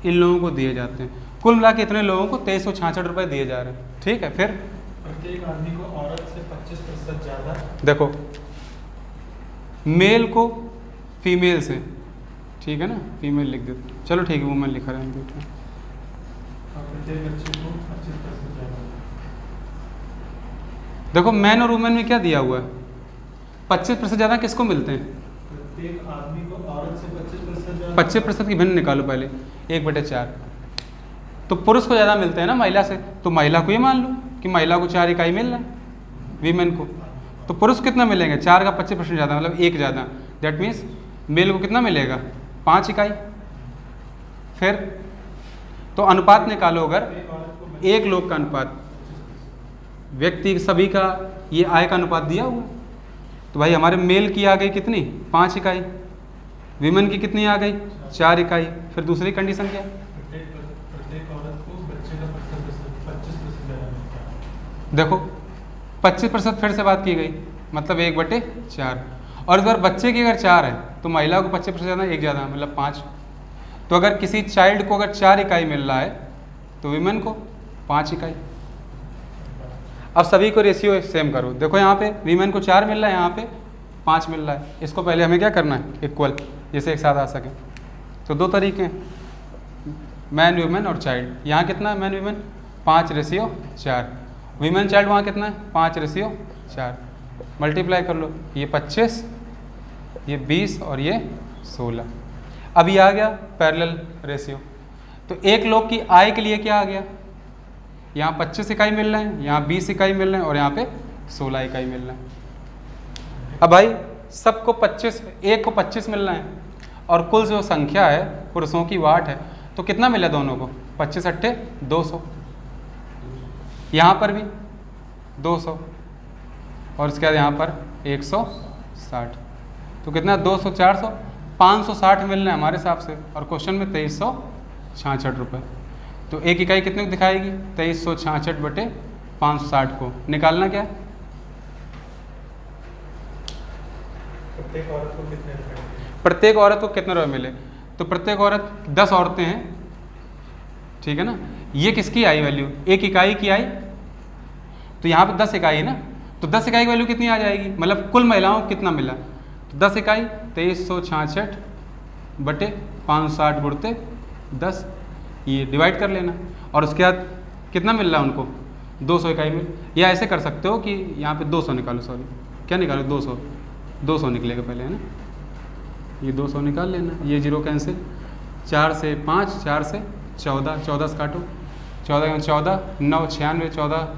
इन लोगों को दिए जाते हैं। कुल मिला के इतने लोगों को 2366 रुपये दिए जा रहे हैं। ठीक है, फिर प्रत्येक आदमी को औरत से 25% ज़्यादा। देखो मेल को फीमेल से, ठीक है ना, फीमेल लिख देते, चलो ठीक है वुमेन लिखा रहेंगे। और प्रत्येक बच्चे को 25% ज़्यादा। देखो मैन और वुमेन में क्या दिया हुआ है 25% ज़्यादा किसको मिलते हैं? प्रत्येक आदमी को औरत से 25% ज़्यादा। 25% की भिन्न निकालो पहले 1/4। तो पुरुष को ज़्यादा मिलते हैं ना महिला से, तो महिला को ये मान लो कि महिला को 4 इकाई मिल रहा है वीमेन को। तो पुरुष कितना मिलेंगे 4 का 25% ज़्यादा मतलब 1 ज़्यादा, दैट मीन्स मेल को कितना मिलेगा 5 इकाई। फिर तो अनुपात निकालो, अगर एक लोग का अनुपात व्यक्ति सभी का ये आय का अनुपात दिया हुआ, तो भाई हमारे मेल की आ गई कितनी 5 इकाई, वीमेन की कितनी आ गई 4 इकाई। फिर दूसरी कंडीशन क्या है प्रत्येक औरत को बच्चे का 25% देना मिलता है। देखो 25% फिर से बात की गई मतलब 1/4। और इस बार बच्चे की अगर 4 है तो महिला को 25% ज़्यादा 1 ज़्यादा मतलब 5। तो अगर किसी चाइल्ड को अगर 4 इकाई मिल रहा है तो वीमेन को 5 इकाई। अब सभी को रेशियो सेम करो। देखो यहाँ पे वीमेन को 4 मिल रहा है, यहाँ पे 5 मिल रहा है। इसको पहले हमें क्या करना है इक्वल, जैसे एक साथ आ सके। तो 2 तरीके हैं, मैन वीमेन और चाइल्ड। यहाँ कितना है मैन वीमेन 5:4, वीमेन चाइल्ड वहाँ कितना है 5:4। मल्टीप्लाई कर लो, ये 25, ये 20 और ये 16। अब ये आ गया पैरेलल रेशियो। तो एक लोग की आय के लिए क्या आ गया, यहाँ 25 इकाई मिल रहे हैं, यहाँ 20 इकाई मिल रहे हैं और यहाँ पे 16 इकाई मिल रहे हैं। अब भाई सबको 25, एक को 25 मिल रहे हैं और कुल जो संख्या है पुरुषों की 8 है, तो कितना मिला दोनों को 25 × 8 200। यहाँ पर भी 200 और इसके बाद यहाँ पर 160। तो कितना 200 400 560 मिल रहे हैं हमारे हिसाब से। और क्वेश्चन में 2366 रुपये। तो एक इकाई कितने को दिखाएगी 2366/560 को निकालना क्या है प्रत्येक औरत को कितने रुपए? प्रत्येक औरत को कितने रुपये मिले। तो प्रत्येक औरत 10 औरतें हैं, ठीक है ना। ये किसकी आई वैल्यू, एक इकाई की आई, तो यहाँ पे 10 इकाई है ना, तो 10 इकाई की वैल्यू कितनी आ जाएगी, मतलब कुल महिलाओं को कितना मिला। तो 10 इकाई 2366/560 गुणते 10, ये डिवाइड कर लेना। और उसके बाद कितना मिल रहा है उनको 200 इकाई मिल। या ऐसे कर सकते हो कि यहाँ पे 200 निकालो, सॉरी क्या निकालो 200 निकलेगा पहले, है ना। ये 200 निकाल लेना, ये 0 कैंसिल, 4 से 5, 4 से 14, 14 से काटो, 14 14 9 96, 14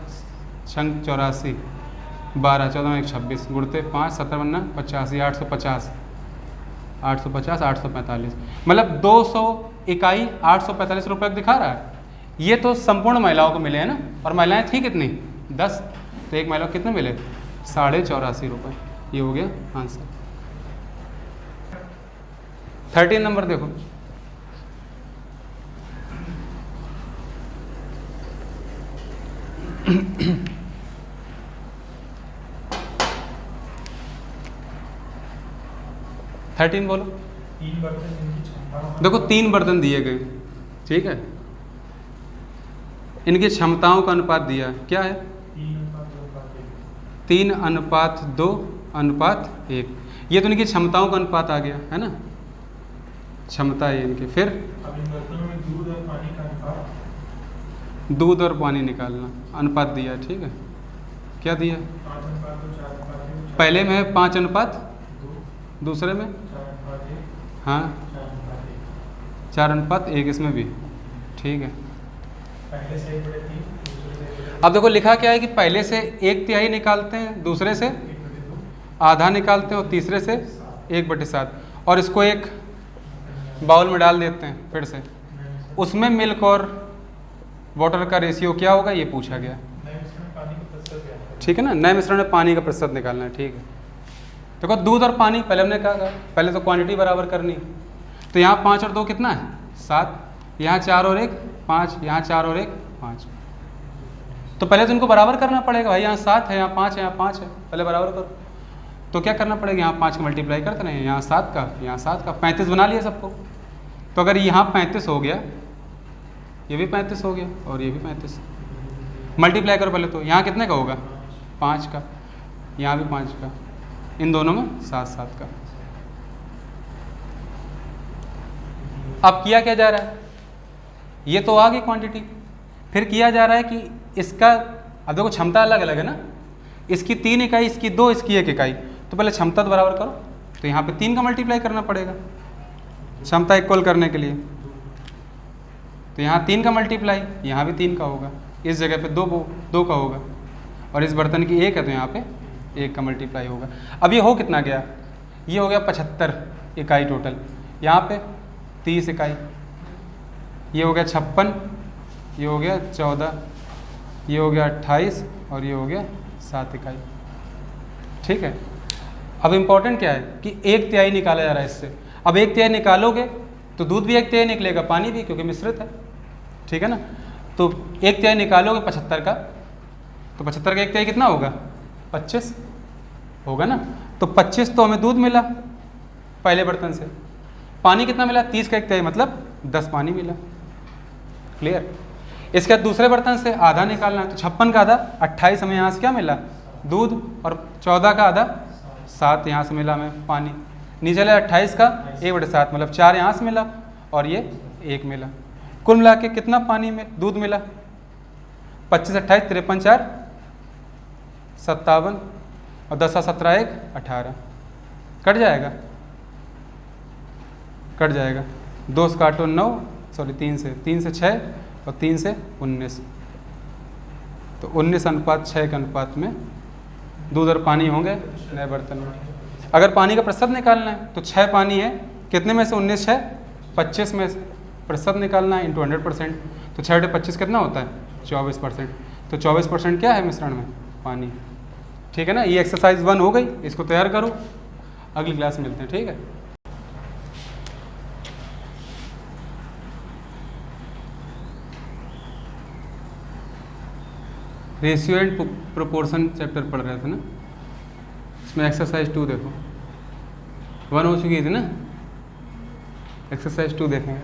छंग 84, 12 14 26 गुणते 5 17 85, 850 850 845, मतलब 200 इकाई 845 रुपये दिखा रहा है। ये तो संपूर्ण महिलाओं को मिले हैं ना, और महिलाएं थी कितनी 10, तो एक महिला को कितने मिले 84.5 रुपये। ये हो गया आंसर। 13 नंबर देखो, बोलो। 3 बर्तन जिनकी क्षमता। देखो 3 बर्तन दिए गए, ठीक है, इनकी क्षमताओं का अनुपात दिया है, क्या है 3:2:1। ये तो इनकी क्षमताओं का अनुपात आ गया है ना, क्षमता है इनकी। फिर अब इन बर्तनों में दूध और पानी का अनुपात दूध और पानी निकालना, अनुपात दिया है, ठीक है। क्या दिया? 5:4 पहले में है 5 अनुपात 2, दूसरे में 4:1, हाँ 4:1। 4 अनुपात 1 इसमें भी, ठीक है। पहले से 1/3, दूसरे से 1/2, अब देखो लिखा क्या है कि पहले से 1/3 निकालते हैं, दूसरे से 1/2, आधा निकालते हैं और तीसरे से 1/7 और इसको एक बाउल में डाल देते हैं फिर से। उसमें मिल्क और वाटर का रेशियो क्या होगा ये पूछा गया, नए मिश्रण पानी का प्रतिशत ज्ञात करें। ठीक है ना। नए मिश्रण में पानी का प्रतिशत निकालना है, ठीक है। देखो दूध और पानी पहले हमने कहा था, पहले तो क्वांटिटी बराबर करनी है। तो यहाँ 5 और 2 कितना है? 7। यहाँ 4 और 1 5, यहाँ 4 और 1 5। तो पहले तो इनको बराबर करना पड़ेगा भाई, यहाँ 7 है, यहाँ 5 है, यहाँ 5 है, पहले बराबर करो। तो क्या करना पड़ेगा, यहाँ 5 का मल्टीप्लाई करते रहें, यहाँ 7 का, यहाँ 7 का, 35 बना लिया सबको। तो अगर यहाँ 35 हो गया, ये भी 35 हो गया और ये भी 35, मल्टीप्लाई करो पहले। तो यहाँ कितने का होगा? 5 का, यहाँ भी 5 का, इन दोनों में 7 का। अब किया क्या जा रहा है, ये तो आ गई क्वांटिटी, फिर किया जा रहा है कि इसका, अब देखो क्षमता अलग अलग है ना, इसकी 3 इकाई, इसकी 2, इसकी 1 इकाई। तो पहले क्षमता तो बराबर करो, तो यहाँ पे 3 का मल्टीप्लाई करना पड़ेगा क्षमता इक्वल करने के लिए। तो यहाँ 3 का मल्टीप्लाई, यहाँ भी 3 का होगा, इस जगह पे 2 का होगा, और इस बर्तन की 1 है तो यहाँ पे 1 का मल्टीप्लाई होगा। अब ये हो कितना गया, ये हो गया 75 इकाई टोटल, यहाँ पे 30 इकाई, ये हो गया 56, ये हो गया 14, ये हो गया 28 और ये हो गया 7 इकाई, ठीक है। अब इम्पॉर्टेंट क्या है कि 1/3 निकाला जा रहा है इससे। अब 1/3 निकालोगे तो दूध भी 1/3 निकलेगा, पानी भी, क्योंकि मिश्रित है, ठीक है ना। तो 1/3 निकालोगे 75 का, तो 75 का 1/3 कितना होगा? 25 होगा ना। तो 25 तो हमें दूध मिला पहले बर्तन से, पानी कितना मिला? 30 का 1/3 मतलब 10 पानी मिला, क्लियर। इसके बाद दूसरे बर्तन से आधा निकालना है, तो 56 का आधा 28 हमें यहाँ से क्या मिला? दूध, और 14 का आधा 7 यहाँ से मिला हमें पानी। नीचे वाला 28 का 1/7 मतलब 4 यहाँ से मिला और ये 1 मिला। कुल मिला के कितना पानी में दूध मिला? 25 28 53 4 57 और 10 17 1 18, कट जाएगा, कट जाएगा। 2 से काटो 9, सॉरी 3 से 6 और 3 से 19, तो 19:6 के अनुपात में दूध और पानी होंगे नए बर्तन में। अगर पानी का प्रतिशत निकालना है तो 6 पानी है, कितने में से 19 6 25 में से प्रतिशत निकालना है इंटू 100%, तो 6/25 कितना होता है? 24%। तो 24% क्या है मिश्रण में? पानी, ठीक है ना। ये एक्सरसाइज 1 हो गई, इसको तैयार करो, अगली क्लास मिलते हैं, ठीक है। रेशियो एंड प्रोपोर्शन चैप्टर पढ़ रहे थे ना, इसमें एक्सरसाइज 2 देखो, 1 हो चुकी थी ना, एक्सरसाइज 2 देखेंगे।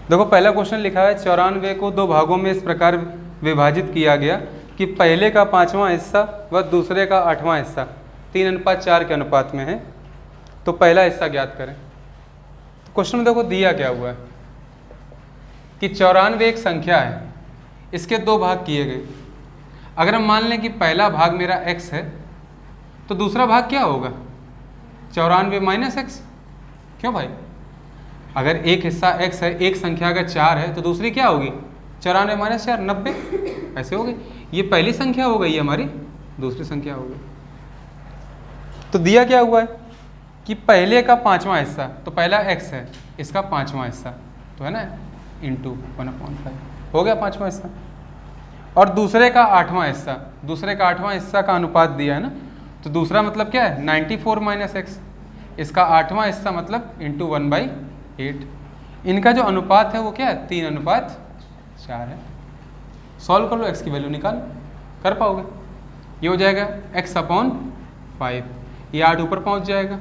देखो पहला क्वेश्चन लिखा है 94 को 2 भागों में इस प्रकार विभाजित किया गया कि पहले का 5वां हिस्सा व दूसरे का 8वां हिस्सा 3:4 के अनुपात में है, तो पहला हिस्सा ज्ञात करें। तो क्वेश्चन में देखो दिया क्या हुआ है कि 94 एक संख्या है, इसके 2 भाग किए गए। अगर हम मान लें कि पहला भाग मेरा x है, तो दूसरा भाग क्या होगा? 94 माइनस x, क्यों भाई? अगर एक हिस्सा x है, एक संख्या अगर 4 है, तो दूसरी क्या होगी? 94 माइनस 4 90, ऐसे हो गई। ये पहली संख्या हो गई, हमारी दूसरी संख्या हो गई। तो दिया क्या हुआ है कि पहले का 5वां हिस्सा, तो पहला x है, इसका 5वां हिस्सा तो है ना, इंटू 1/5 हो गया 5वां हिस्सा, और दूसरे का 8वां हिस्सा, दूसरे का 8वां हिस्सा का अनुपात दिया है ना, तो दूसरा मतलब क्या है? 94 माइनस x, इसका 8वां हिस्सा मतलब इंटू 1/8। इनका जो अनुपात है वो क्या है? 3:4 है। सॉल्व कर लो, x की वैल्यू निकाल, कर पाओगे। ये हो जाएगा x/5, ये 8 ऊपर पहुंच जाएगा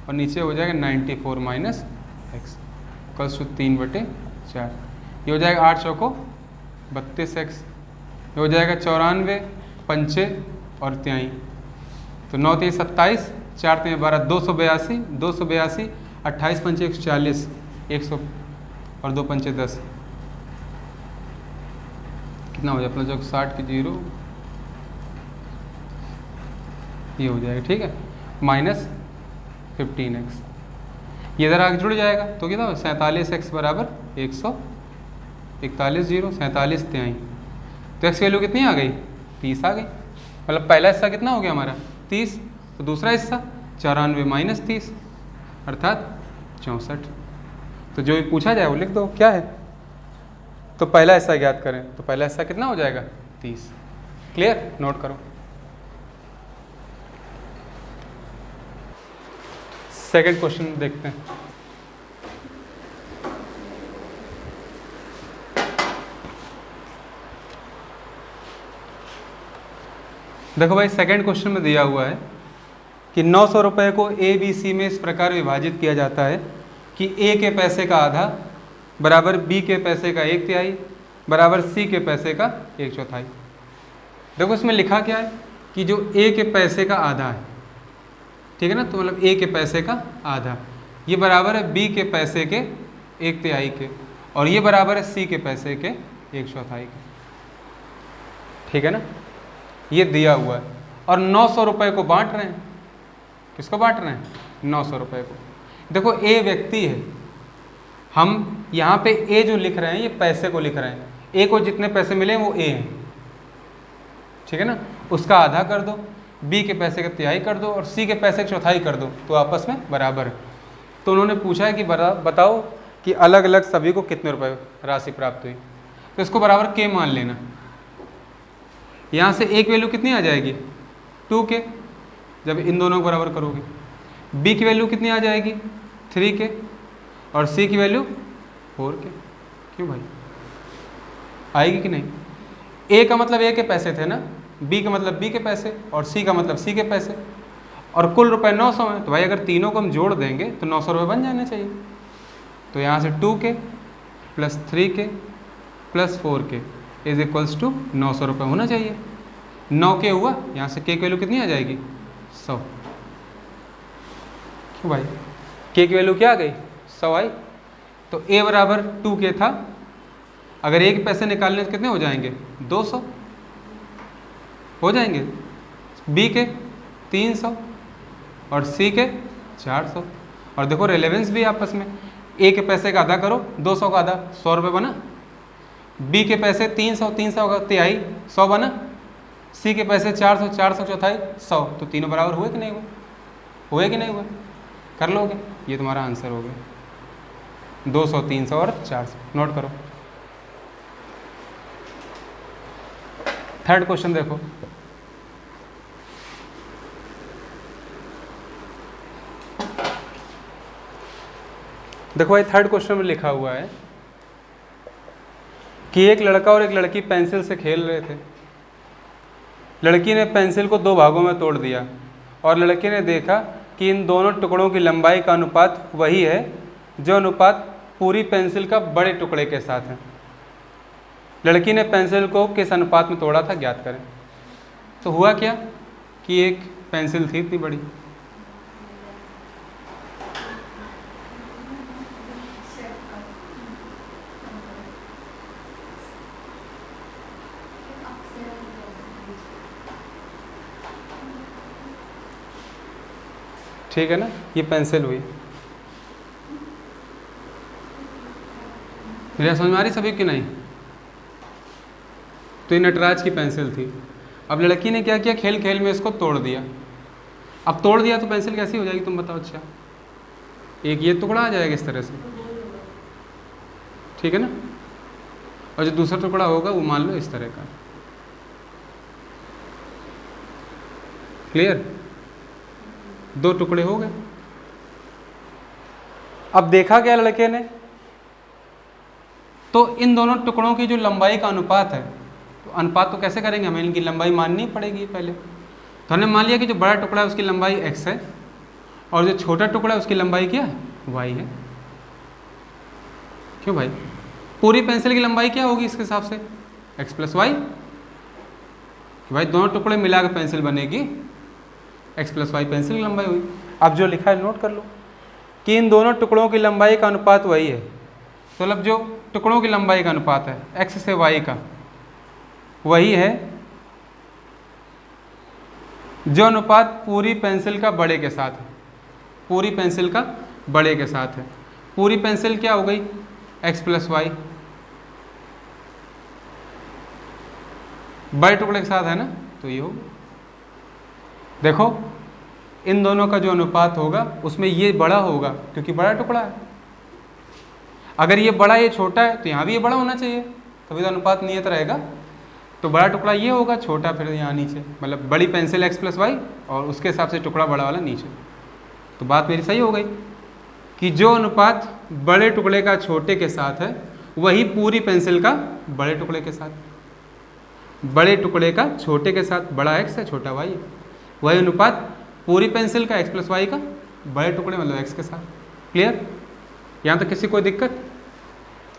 और नीचे हो जाएगा 94 माइनस x इक्वल्स टू 3/4। ये हो जाएगा 8 चौको 32x, ये हो जाएगा 94 पंचे और 3, तो 9 3 27, 4 3 12, 282, 282, 28 पंचे 140, 100 और 2 पंचे 10, कितना हो जाए प्लस 60 की 0 ये हो जाएगा, ठीक है, माइनस 15x। ये इधर आगे जुड़ जाएगा तो कितना हो 47x बराबर 141 0 47 तिहाई। तो x वैल्यू कितनी आ गई 30 आ गई। मतलब पहला हिस्सा कितना हो गया हमारा 30, तो दूसरा हिस्सा 94 माइनस 30 अर्थात 64। तो जो भी पूछा जाए वो लिख दो क्या है। तो पहला हिस्सा ज्ञात करें तो पहला हिस्सा कितना हो जाएगा 30। क्लियर, नोट करो। सेकंड क्वेश्चन देखते हैं। देखो भाई सेकंड क्वेश्चन में दिया हुआ है कि 900 रुपये को ए बी सी में इस प्रकार विभाजित किया जाता है कि ए के पैसे का आधा बराबर बी के पैसे का 1/3 बराबर सी के पैसे का 1/4। देखो इसमें लिखा क्या है कि जो ए के पैसे का आधा है, ठीक है ना, तो मतलब ए के पैसे का आधा ये बराबर है बी के पैसे के 1/3 के, और ये बराबर है सी के पैसे के 1/4 के, ठीक है ना। ये दिया हुआ है और 900 रुपये को बांट रहे हैं। किसको बांट रहे हैं 900 रुपये को। देखो ए व्यक्ति है, हम यहाँ पे ए जो लिख रहे हैं ये पैसे को लिख रहे हैं, ए को जितने पैसे मिले वो ए हैं, ठीक है ना, उसका आधा कर दो, बी के पैसे का तिहाई कर दो और सी के पैसे का चौथाई कर दो तो आपस में बराबर है। तो उन्होंने पूछा है कि बताओ कि अलग अलग सभी को कितने रुपए राशि प्राप्त हुई। तो इसको बराबर के मान लेना। यहाँ से एक वैल्यू कितनी आ जाएगी 2 के, जब इन दोनों को बराबर करोगे। बी की वैल्यू कितनी आ जाएगी 3 के और सी की वैल्यू 4 के। क्यों भाई आएगी कि नहीं। ए का मतलब ए के पैसे थे ना, बी का मतलब बी के पैसे और सी का मतलब सी के पैसे, और कुल रुपए 900 हैं। तो भाई अगर तीनों को हम जोड़ देंगे तो 900 रुपये बन जाने चाहिए। तो यहाँ से 2 के प्लस 3 के प्लस 4 के इज इक्वल्स टू 900 रुपये होना चाहिए। 9 के हुआ, यहाँ से के की वैल्यू कितनी आ जाएगी 100। क्यों भाई के की वैल्यू क्या आ गई 100 आई। तो ए बराबर 2 के था, अगर ए के पैसे निकालने से कितने हो जाएंगे 200 हो जाएंगे, बी के 300 और सी के 400। और देखो रेलेवेंस भी आपस में, ए के पैसे का आधा करो 200 का आधा 100 रुपये बना, बी के पैसे 300 300 का तिहाई 100 बना, सी के पैसे 400 400 चौथाई 100। तो तीनों बराबर हुए कि नहीं हुए, हुए कि नहीं हुए, कर लोगे। ये तुम्हारा आंसर हो गया 200 300 और 400। नोट करो। थर्ड क्वेश्चन देखो। देखो भाई थर्ड क्वेश्चन में लिखा हुआ है कि एक लड़का और एक लड़की पेंसिल से खेल रहे थे। लड़की ने पेंसिल को 2 भागों में तोड़ दिया और लड़के ने देखा कि इन दोनों टुकड़ों की लंबाई का अनुपात वही है जो अनुपात पूरी पेंसिल का बड़े टुकड़े के साथ है। लड़की ने पेंसिल को किस अनुपात में तोड़ा था ज्ञात करें। तो हुआ क्या कि एक पेंसिल थी इतनी बड़ी, ठीक है ना, ये पेंसिल हुई। मेरा समझ में आ रही सभी की नहीं। तो ये नटराज की पेंसिल थी। अब लड़की ने क्या किया, खेल खेल में इसको तोड़ दिया। अब तोड़ दिया तो पेंसिल कैसी हो जाएगी तुम बताओ। अच्छा एक ये टुकड़ा आ जाएगा इस तरह से, ठीक है ना, और जो दूसरा टुकड़ा होगा वो मान लो इस तरह का। क्लियर, 2 टुकड़े हो गए। अब देखा क्या लड़के ने, तो इन दोनों टुकड़ों की जो लंबाई का अनुपात है, तो अनुपात तो कैसे करेंगे, हमें इनकी लंबाई माननी पड़ेगी पहले। तो हमने मान लिया कि जो बड़ा टुकड़ा है उसकी लंबाई x है और जो छोटा टुकड़ा है उसकी लंबाई क्या है y है। क्यों भाई, पूरी पेंसिल की लंबाई क्या होगी इसके हिसाब से x + y। भाई दोनों टुकड़े मिलाकर पेंसिल बनेगी, x + y पेंसिल की लंबाई हुई। अब जो लिखा है नोट कर लो कि इन दोनों टुकड़ों की लंबाई का अनुपात वही है। तो मतलब जो टुकड़ों की लंबाई का अनुपात है x से y का, वही है जो अनुपात पूरी पेंसिल का बड़े के साथ है। पूरी पेंसिल का बड़े के साथ है। पूरी पेंसिल क्या हो गई? x प्लस वाई, बड़े टुकड़े के साथ है ना, तो ये होगा। देखो इन दोनों का जो अनुपात होगा उसमें ये बड़ा होगा क्योंकि बड़ा टुकड़ा है। अगर ये बड़ा ये छोटा है तो यहाँ भी ये बड़ा होना चाहिए, तभी तो अनुपात नियत रहेगा। तो बड़ा टुकड़ा ये होगा, छोटा फिर यहाँ नीचे, मतलब बड़ी पेंसिल x प्लस वाई और उसके हिसाब से टुकड़ा बड़ा वाला नीचे। तो बात मेरी सही हो गई कि जो अनुपात बड़े टुकड़े का छोटे के साथ है वही पूरी पेंसिल का बड़े टुकड़े के साथ, बड़े टुकड़े का छोटे के साथ, बड़ा x है छोटा y है, वही अनुपात पूरी पेंसिल का x प्लस वाई का बड़े टुकड़े मतलब x के साथ। क्लियर? यहाँ तक किसी कोई दिक्कत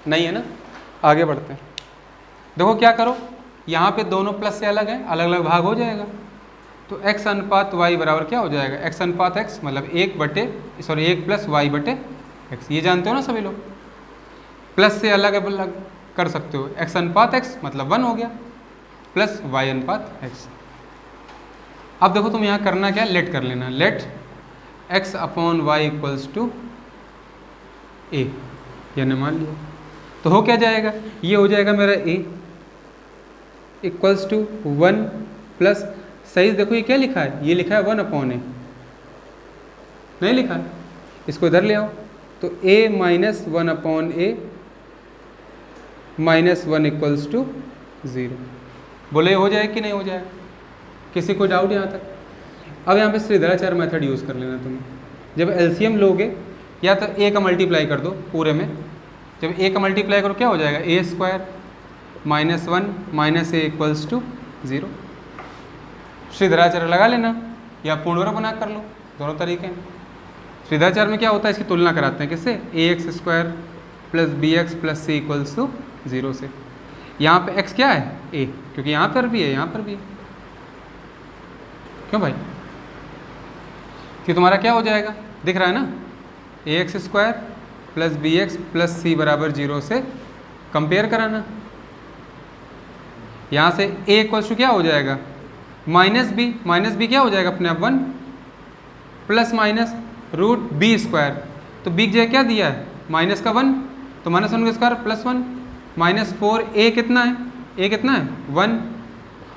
नहीं है ना? आगे बढ़ते हैं। देखो क्या करो, यहाँ पे दोनों प्लस से अलग हैं, अलग अलग भाग हो जाएगा। तो x अनुपात y बराबर क्या हो जाएगा? x अनुपात x मतलब 1 प्लस y बटे x। ये जानते हो ना सभी लोग, प्लस से अलग अलग कर सकते हो। x अनुपात x मतलब 1 हो गया, प्लस y अनुपात x। अब देखो तुम यहाँ करना क्या, लेट कर लेना, let x upon Y equals to a, यानी मान लिया। तो हो क्या जाएगा, ये हो जाएगा मेरा a इक्वल्स टू 1 प्लस, सही देखो ये क्या लिखा है, ये लिखा है 1 अपॉन a, नहीं लिखा है, इसको इधर ले आओ। तो a minus 1 upon a minus 1 equals to 0। बोले हो जाए कि नहीं हो जाए? किसी को डाउट यहाँ तक? अब यहाँ पे श्रीधराचार्य मेथड यूज़ कर लेना तुम्हें। जब एलसीएम लोगे या तो a का मल्टीप्लाई कर दो पूरे में, जब a का मल्टीप्लाई करो क्या हो जाएगा, a square minus 1 minus a equals to 0। Shridharacharya लगा लेना या पूर्णवर्ग बना कर लो, दोनों तरीके हैं। श्रीधराचार्य में क्या होता है, इसकी तुलना कराते हैं किससे, ax square plus bx plus c equals to 0 से। यहाँ पे x क्या है, a, क्योंकि यहाँ पर भी है यहाँ पर भी है। क्यों भाई? कि तुम्हारा क्या हो जाएगा, दिख रहा है ना, ax square plus bx plus c बराबर 0 से कंपेयर कराना। यहाँ से a इक्वल्स टू क्या हो जाएगा, माइनस बी क्या हो जाएगा अपने आप 1 plus minus root B square. तो बी की जगह क्या दिया है, माइनस का 1, तो माइनस 1 का स्क्वायर प्लस 1 माइनस 4, a कितना है, a कितना है 1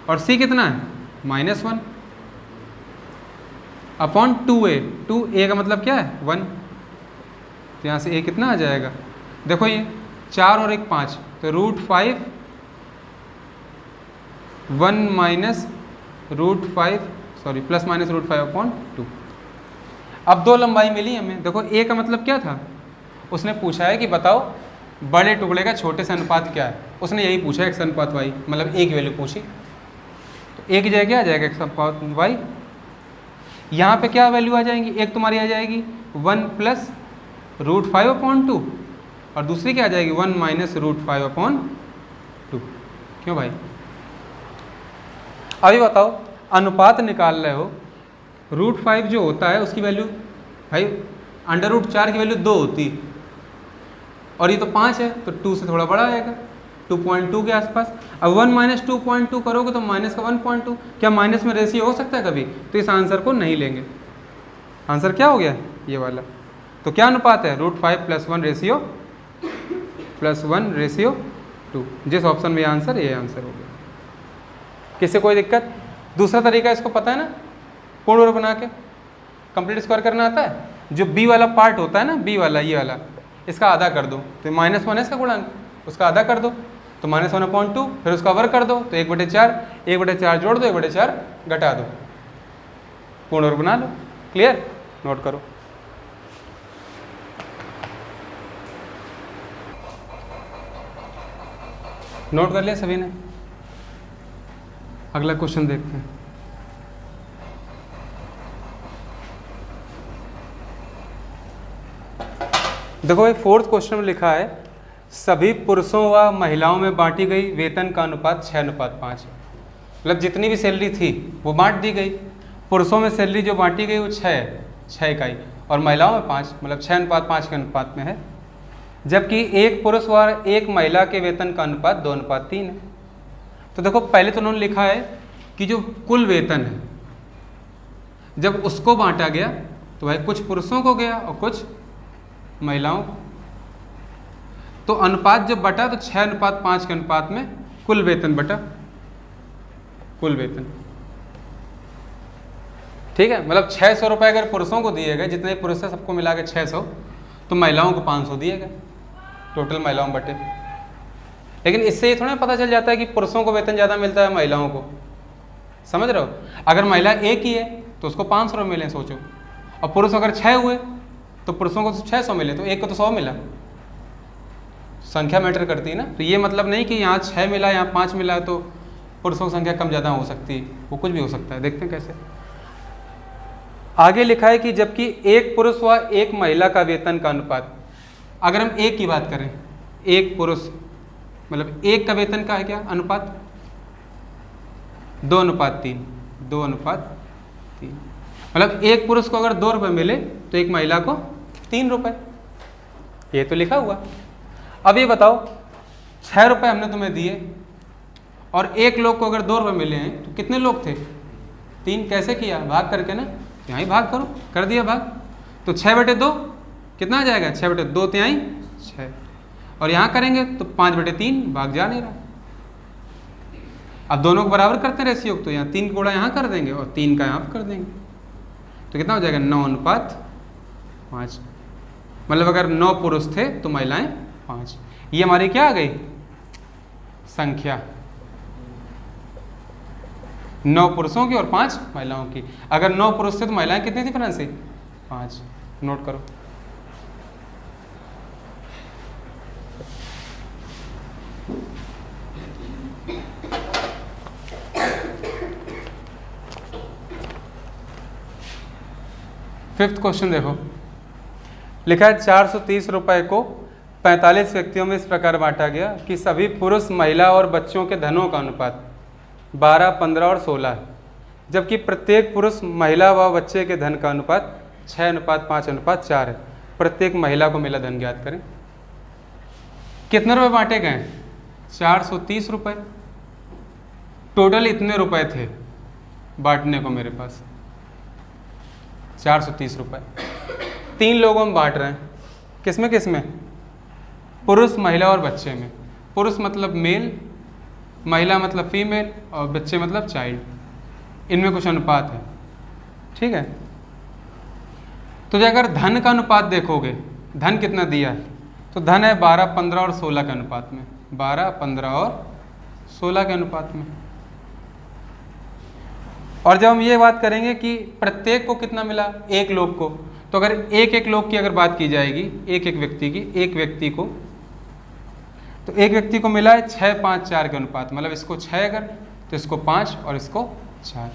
और c कितना है माइनस 1 अपॉन 2a का मतलब क्या है 1। तो यहाँ से a कितना आ जाएगा, देखो ये 4 और 1 5, तो root 5 1 minus root 5 sorry plus minus root 5 upon 2। अब दो लंबाई मिली हमें। देखो a का मतलब क्या था, उसने पूछा है कि बताओ बड़े टुकड़े का छोटे से अनुपात क्या है, उसने यही पूछा x अनुपात y, मतलब a की वैल्यू पूछी। तो a की जगह क्या आ जाएगा x अनुपात y, यहाँ पे क्या वैल्यू आ जाएंगी, एक तुम्हारी आ जाएगी 1 प्लस रूट 5 अपॉन 2 और दूसरी क्या आ जाएगी 1 माइनस रूट 5 अपॉन 2। क्यों भाई? अभी बताओ अनुपात निकाल रहे हो, रूट 5 जो होता है उसकी वैल्यू भाई अंडर रूट 4 की वैल्यू 2 होती और ये तो 5 है, तो 2 से थोड़ा बड़ा आएगा 2.2 के आसपास। अब 1 माइनस 2.2 करोगे तो माइनस का 1.2, क्या माइनस में रेशियो हो सकता है कभी? तो इस आंसर को नहीं लेंगे। आंसर क्या हो गया ये वाला, तो क्या अनुपात है रूट 5 प्लस 1 रेशियो 2। जिस ऑप्शन में आंसर, ये आंसर हो गया। किसी कोई दिक्कत? दूसरा तरीका इसको पता है ना, पूर्ण वर्ग बना के कंप्लीट स्क्वायर करना आता है। जो b वाला पार्ट होता है ना, b वाला ये वाला, इसका आधा कर दो तो माइनस 1 है इसका गुणांक, उसका आधा कर दो तो माइनस 1/2, फिर उसका वर्ग कर दो तो 1/4 जोड़ दो 1/4 घटा दो, पूर्ण वर्ग बना लो। क्लियर? नोट करो। नोट कर लिया सभी ने? अगला क्वेश्चन देखते हैं। देखो ये 4th क्वेश्चन में लिखा है सभी पुरुषों व महिलाओं में बांटी गई वेतन का अनुपात 6:5। मतलब जितनी भी सैलरी थी वो बांट दी गई। पुरुषों में सैलरी जो बांटी गई वो 6 इकाई और महिलाओं में 5, मतलब 6:5 के अनुपात में है। जबकि एक पुरुष व एक महिला के वेतन का अनुपात 2:3 है। तो देखो पहले तो उन्होंने लिखा है कि जो कुल वेतन है जब उसको बांटा गया तो भाई कुछ पुरुषों को गया और कुछ महिलाओं को। तो अनुपात जब बटा तो 6:5 के अनुपात में कुल वेतन बटा कुल वेतन। ठीक है, मतलब 600 रुपये अगर पुरुषों को दिए गए, जितने पुरुष है सबको मिला के 600, तो महिलाओं को 500 दिए गए, टोटल महिलाओं बटे। लेकिन इससे ये थोड़ा पता चल जाता है कि पुरुषों को वेतन ज़्यादा मिलता है महिलाओं को। समझ रहे हो? अगर महिला एक ही है तो उसको 500 रुपये मिले, सोचो। और पुरुष अगर 6 हुए तो पुरुषों को 600 मिले, तो एक को तो 100 मिला। संख्या मैटर करती है ना। तो ये मतलब नहीं कि यहाँ 6 मिला यहाँ 5 मिला तो पुरुषों की संख्या कम ज़्यादा हो सकती है, वो कुछ भी हो सकता है। देखते हैं कैसे। आगे लिखा है कि जबकि एक पुरुष व एक महिला का वेतन का अनुपात, अगर हम एक की बात करें, एक पुरुष मतलब एक का वेतन का है क्या अनुपात? 2:3। 2:3 मतलब एक पुरुष को अगर 2 रुपये मिले तो एक महिला को 3 रुपये, ये तो लिखा हुआ। अब ये बताओ 6 रुपये हमने तुम्हें दिए और एक लोग को अगर 2 रुपये मिले हैं तो कितने लोग थे? 3। कैसे किया? भाग करके ना, यहाँ ही भाग करो, कर दिया भाग। तो 6/2 कितना आ जाएगा? 6/2 तिहाई 6। और यहाँ करेंगे तो 5/3, भाग जा नहीं रहा। अब दोनों को बराबर करते हैं रेशियो, तो यहाँ 3 गुणा यहाँ कर देंगे और 3 का यहाँ कर देंगे, तो कितना हो जाएगा? 9:5। मतलब अगर 9 पुरुष थे तो महिलाएं 5। ये हमारी क्या आ गई? संख्या 9 पुरुषों की और 5 महिलाओं की। अगर 9 पुरुष थे तो महिलाएं कितनी थी फ्रेंड्स? 5। नोट करो। फिफ्थ क्वेश्चन देखो, लिखा है 430 रुपये को 45 व्यक्तियों में इस प्रकार बांटा गया कि सभी पुरुष, महिला और बच्चों के धनों का अनुपात 12, 15 और 16 है, जबकि प्रत्येक पुरुष, महिला व बच्चे के धन का अनुपात 6:5:4 है। प्रत्येक महिला को मिला धन ज्ञात करें। कितने रुपए बांटे गए? 430 रुपये। टोटल इतने रुपए थे बांटने को मेरे पास, 430 रुपये। 3 लोगों में बांट रहे हैं, किसमें किसमें? पुरुष, महिला और बच्चे में। पुरुष मतलब मेल, महिला मतलब फीमेल और बच्चे मतलब चाइल्ड। इनमें कुछ अनुपात है, ठीक है। तो अगर धन का अनुपात देखोगे, धन कितना दिया है, तो धन है 12, 15 और 16 के अनुपात में। 12, 15 और 16 के अनुपात में। और जब हम ये बात करेंगे कि प्रत्येक को कितना मिला, एक लोग को, तो अगर एक लोग की अगर बात की जाएगी, एक व्यक्ति की, एक व्यक्ति को, तो एक व्यक्ति को मिला है 6:5:4 के अनुपात। मतलब इसको 6 अगर, तो इसको 5 और इसको 4।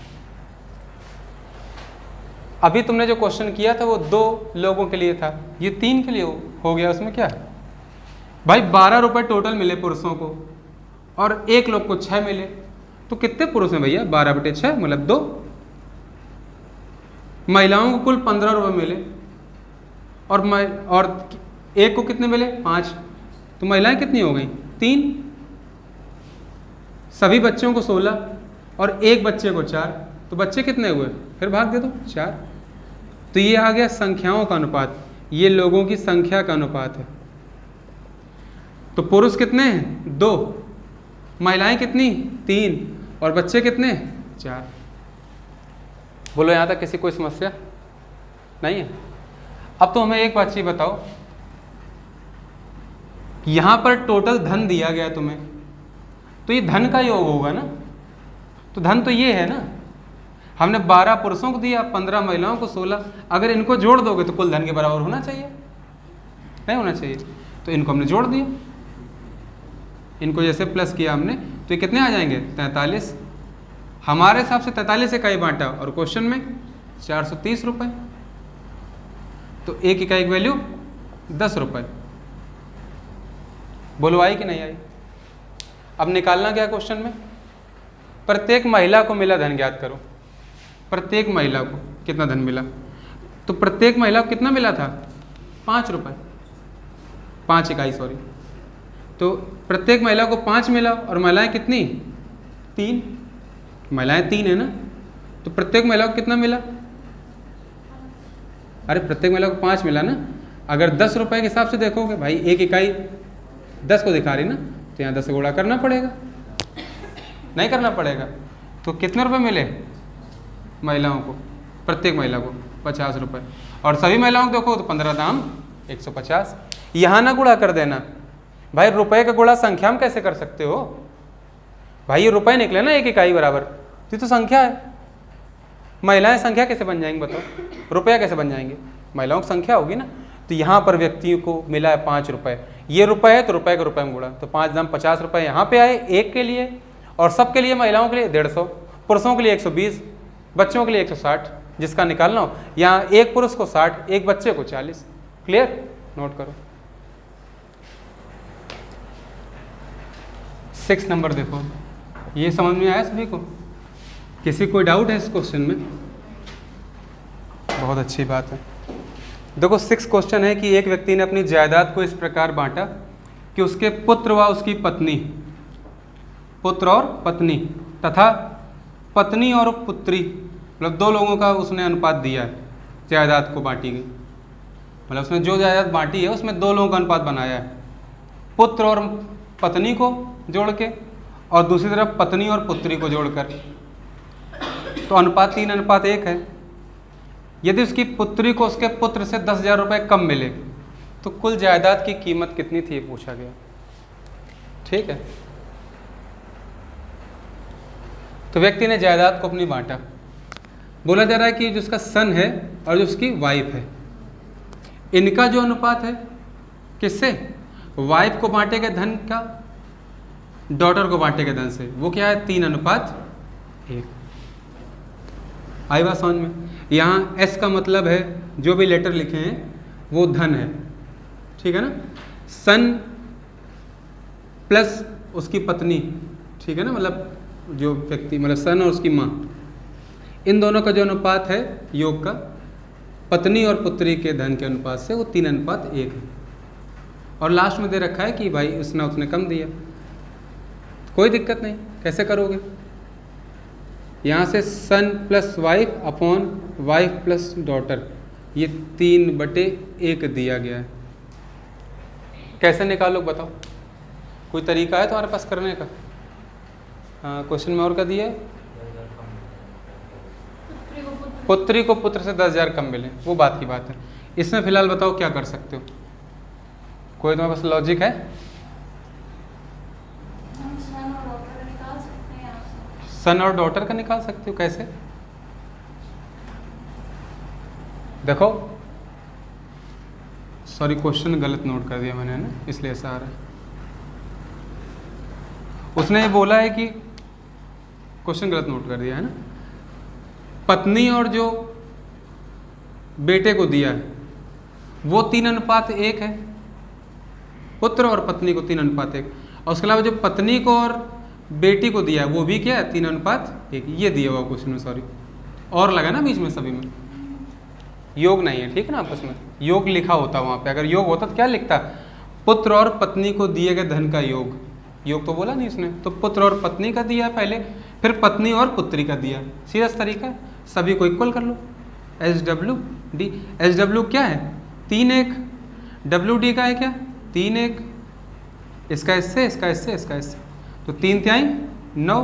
अभी तुमने जो क्वेश्चन किया था वो 2 लोगों के लिए था, ये 3 के लिए हो गया। उसमें क्या है भाई? 12 रुपये टोटल मिले पुरुषों को और एक लोग को 6 मिले, तो कितने पुरुष हैं भैया? 12/6 मतलब 2। महिलाओं को कुल 15 रुपये मिले और एक को कितने मिले? 5। तो महिलाएं कितनी हो गई? 3। सभी बच्चों को 16 और एक बच्चे को 4, तो बच्चे कितने हुए? फिर भाग दे दो 4। तो ये आ गया संख्याओं का अनुपात, ये लोगों की संख्या का अनुपात है। तो पुरुष कितने हैं? 2, महिलाएं कितनी? 3 और बच्चे कितने? 4। बोलो यहाँ तक किसी कोई समस्या नहीं है? अब तो हमें एक बात चीज बताओ, यहाँ पर टोटल धन दिया गया तुम्हें, तो ये धन का योग होगा ना। तो धन तो ये है ना, हमने 12 पुरुषों को दिया, 15 महिलाओं को, 16। अगर इनको जोड़ दोगे तो कुल धन के बराबर होना चाहिए, नहीं होना चाहिए? तो इनको हमने जोड़ दिया, इनको जैसे प्लस किया हमने, तो ये कितने आ जाएंगे? 43। हमारे हिसाब से 43 इकाई बांटा और क्वेश्चन में 430 रुपये, तो एक इकाई की वैल्यू 10 रुपये। बोलो आई कि नहीं आई? अब निकालना क्या क्वेश्चन में? प्रत्येक महिला को मिला धन ज्ञात करो। प्रत्येक महिला को कितना धन मिला? तो प्रत्येक महिला को कितना मिला था? 5 रुपये, 5 इकाई सॉरी। तो प्रत्येक महिला को 5 मिला और महिलाएं कितनी? 3, महिलाएं 3 है ना, तो प्रत्येक महिला को कितना मिला? अरे प्रत्येक महिला को 5 मिला ना। अगर 10 रुपए के हिसाब से देखोगे भाई, एक इकाई 10 को दिखा रही ना, तो यहाँ 10 से गुणा करना पड़ेगा, नहीं करना पड़ेगा। तो कितने रुपए मिले महिलाओं को? प्रत्येक महिला को 50 रुपये, और सभी महिलाओं को देखो तो 15 दाम 150। यहाँ ना गुणा कर देना भाई, रुपए का गुणा संख्या में कैसे कर सकते हो भाई? ये रुपए निकले ना एक इकाई बराबर, तो संख्या है। महिलाएं संख्या कैसे बन जाएंगी बताओ? रुपया कैसे बन जाएंगे? महिलाओं की संख्या होगी ना। तो यहाँ पर व्यक्तियों को मिला है 5 रुपये, ये रुपये है तो रुपये के रुपये में गुणा, तो 5 दाम 50 रुपये यहाँ पे आए एक के लिए, और सबके लिए महिलाओं के लिए 150, पुरुषों के लिए 120, बच्चों के लिए 160, जिसका निकालना हो। यहाँ एक पुरुष को 60, एक बच्चे को 40। क्लियर? नोट करो। 6 नंबर देखो, ये समझ में आया सभी को? किसी कोई डाउट है इस क्वेश्चन में? बहुत अच्छी बात है। देखो 6 क्वेश्चन है कि एक व्यक्ति ने अपनी जायदाद को इस प्रकार बांटा कि उसके पुत्र व उसकी पत्नी, पुत्र और पत्नी तथा पत्नी और पुत्री, मतलब 2 लोगों का उसने अनुपात दिया है, जायदाद को बांटी गई। मतलब उसने जो जायदाद बांटी है उसमें 2 लोगों का अनुपात बनाया है, पुत्र और पत्नी को जोड़ के, और दूसरी तरफ पत्नी और पुत्री को जोड़कर, तो अनुपात 3:1 है। यदि उसकी पुत्री को उसके पुत्र से 10,000 रुपये कम मिले तो कुल जायदाद की कीमत कितनी थी, ये पूछा गया। ठीक है, तो व्यक्ति ने जायदाद को अपनी बांटा। बोला जा रहा है कि जो उसका सन है और जो उसकी वाइफ है, इनका जो अनुपात है किससे? वाइफ को बांटे गए धन का डॉटर को बांटे गए धन से, वो क्या है? 3:1। आई बात समझ में? यहाँ एस का मतलब है जो भी लेटर लिखे हैं वो धन है, ठीक है ना। सन प्लस उसकी पत्नी, ठीक है ना, मतलब जो व्यक्ति, मतलब सन और उसकी माँ, इन दोनों का जो अनुपात है योग का, पत्नी और पुत्री के धन के अनुपात से, वो 3:1 है। और लास्ट में दे रखा है कि भाई उसने कम दिया, कोई दिक्कत नहीं। कैसे करोगे? यहाँ से son plus wife upon wife plus daughter, ये 3/1 दिया गया है। कैसे निकालो बताओ? कोई तरीका है तुम्हारे पास करने का? हाँ, क्वेश्चन में और क्या दिया है? पुत्री को पुत्र से 10,000 कम मिले, वो बात की बात है। इसमें फिलहाल बताओ क्या कर सकते हो? कोई तुम्हारे पास लॉजिक है? सन और डॉटर का निकाल सकते हो। कैसे? देखो, सॉरी क्वेश्चन गलत नोट कर दिया मैंने ना, इसलिए ऐसा आ रहा है। उसने ये बोला है कि क्वेश्चन गलत नोट कर दिया है ना, पत्नी और जो बेटे को दिया है वो 3:1 है, पुत्र और पत्नी को 3:1, और उसके अलावा जो पत्नी को और बेटी को दिया है वो भी क्या है? 3:1। ये दिया हुआ क्वेश्चन में, सॉरी और लगा ना बीच में, सभी में योग नहीं है, ठीक है ना। आपस में योग लिखा होता वहाँ पे, अगर योग होता तो क्या लिखता? पुत्र और पत्नी को दिए गए धन का योग। योग तो बोला नहीं उसने, तो पुत्र और पत्नी का दिया पहले, फिर पत्नी और पुत्री का दिया। सीधा तरीका है, सभी को इक्वल कर लो। SWD, SW क्या है? 3:1। WD का है क्या? 3:1। इसका इससे, इसका इससे, इसका इससे, तो 3×3 9,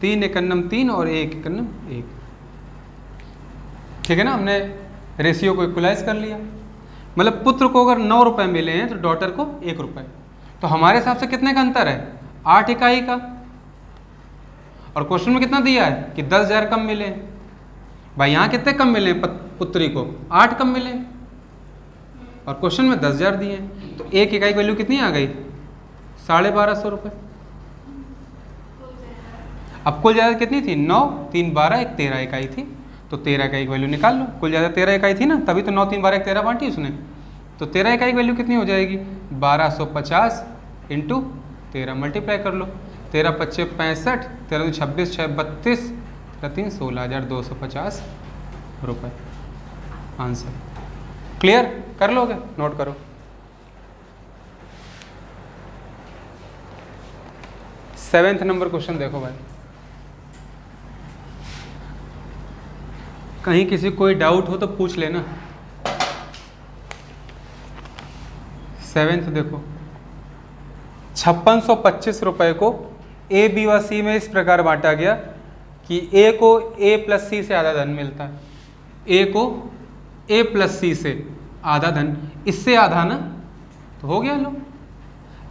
3×1 3 और 1×1 1। ठीक है ना, हमने रेशियो को इक्वलाइज कर लिया। मतलब पुत्र को अगर 9 रुपए मिले हैं तो डॉटर को 1 रुपए, तो हमारे हिसाब से कितने का अंतर है? 8 इकाई का। और क्वेश्चन में कितना दिया है कि 10,000 कम मिले हैं। भाई यहाँ कितने कम मिले हैं? पुत्री को 8 कम मिले, और क्वेश्चन में 10,000 दिए हैं, तो 1 इकाई की वैल्यू कितनी आ गई? 1250 रुपये। अब कुल जायदाद कितनी थी? 9, 3, 12, 1 13 इकाई थी, तो 13 इकाई की वैल्यू निकाल लो। कुल जायदाद 13 इकाई थी ना, तभी तो 9, 3, 12, 1 13 बांटी उसने, तो 13 इकाई की वैल्यू कितनी हो जाएगी? 1250 इंटू 13 मल्टीप्लाई कर लो। 13 × 5 = 65, 13 × 26 = 32, 3 16,250 रुपये आंसर। क्लियर? कर लोगे? नोट करो। 7th नंबर क्वेश्चन देखो भाई, कहीं किसी कोई डाउट हो तो पूछ लेना। 7th देखो, 5625 रुपये को ए, बी व सी में इस प्रकार बांटा गया कि ए को ए प्लस सी से आधा धन मिलता है। ए को ए प्लस सी से आधा धन, इससे आधा ना, तो हो गया लो।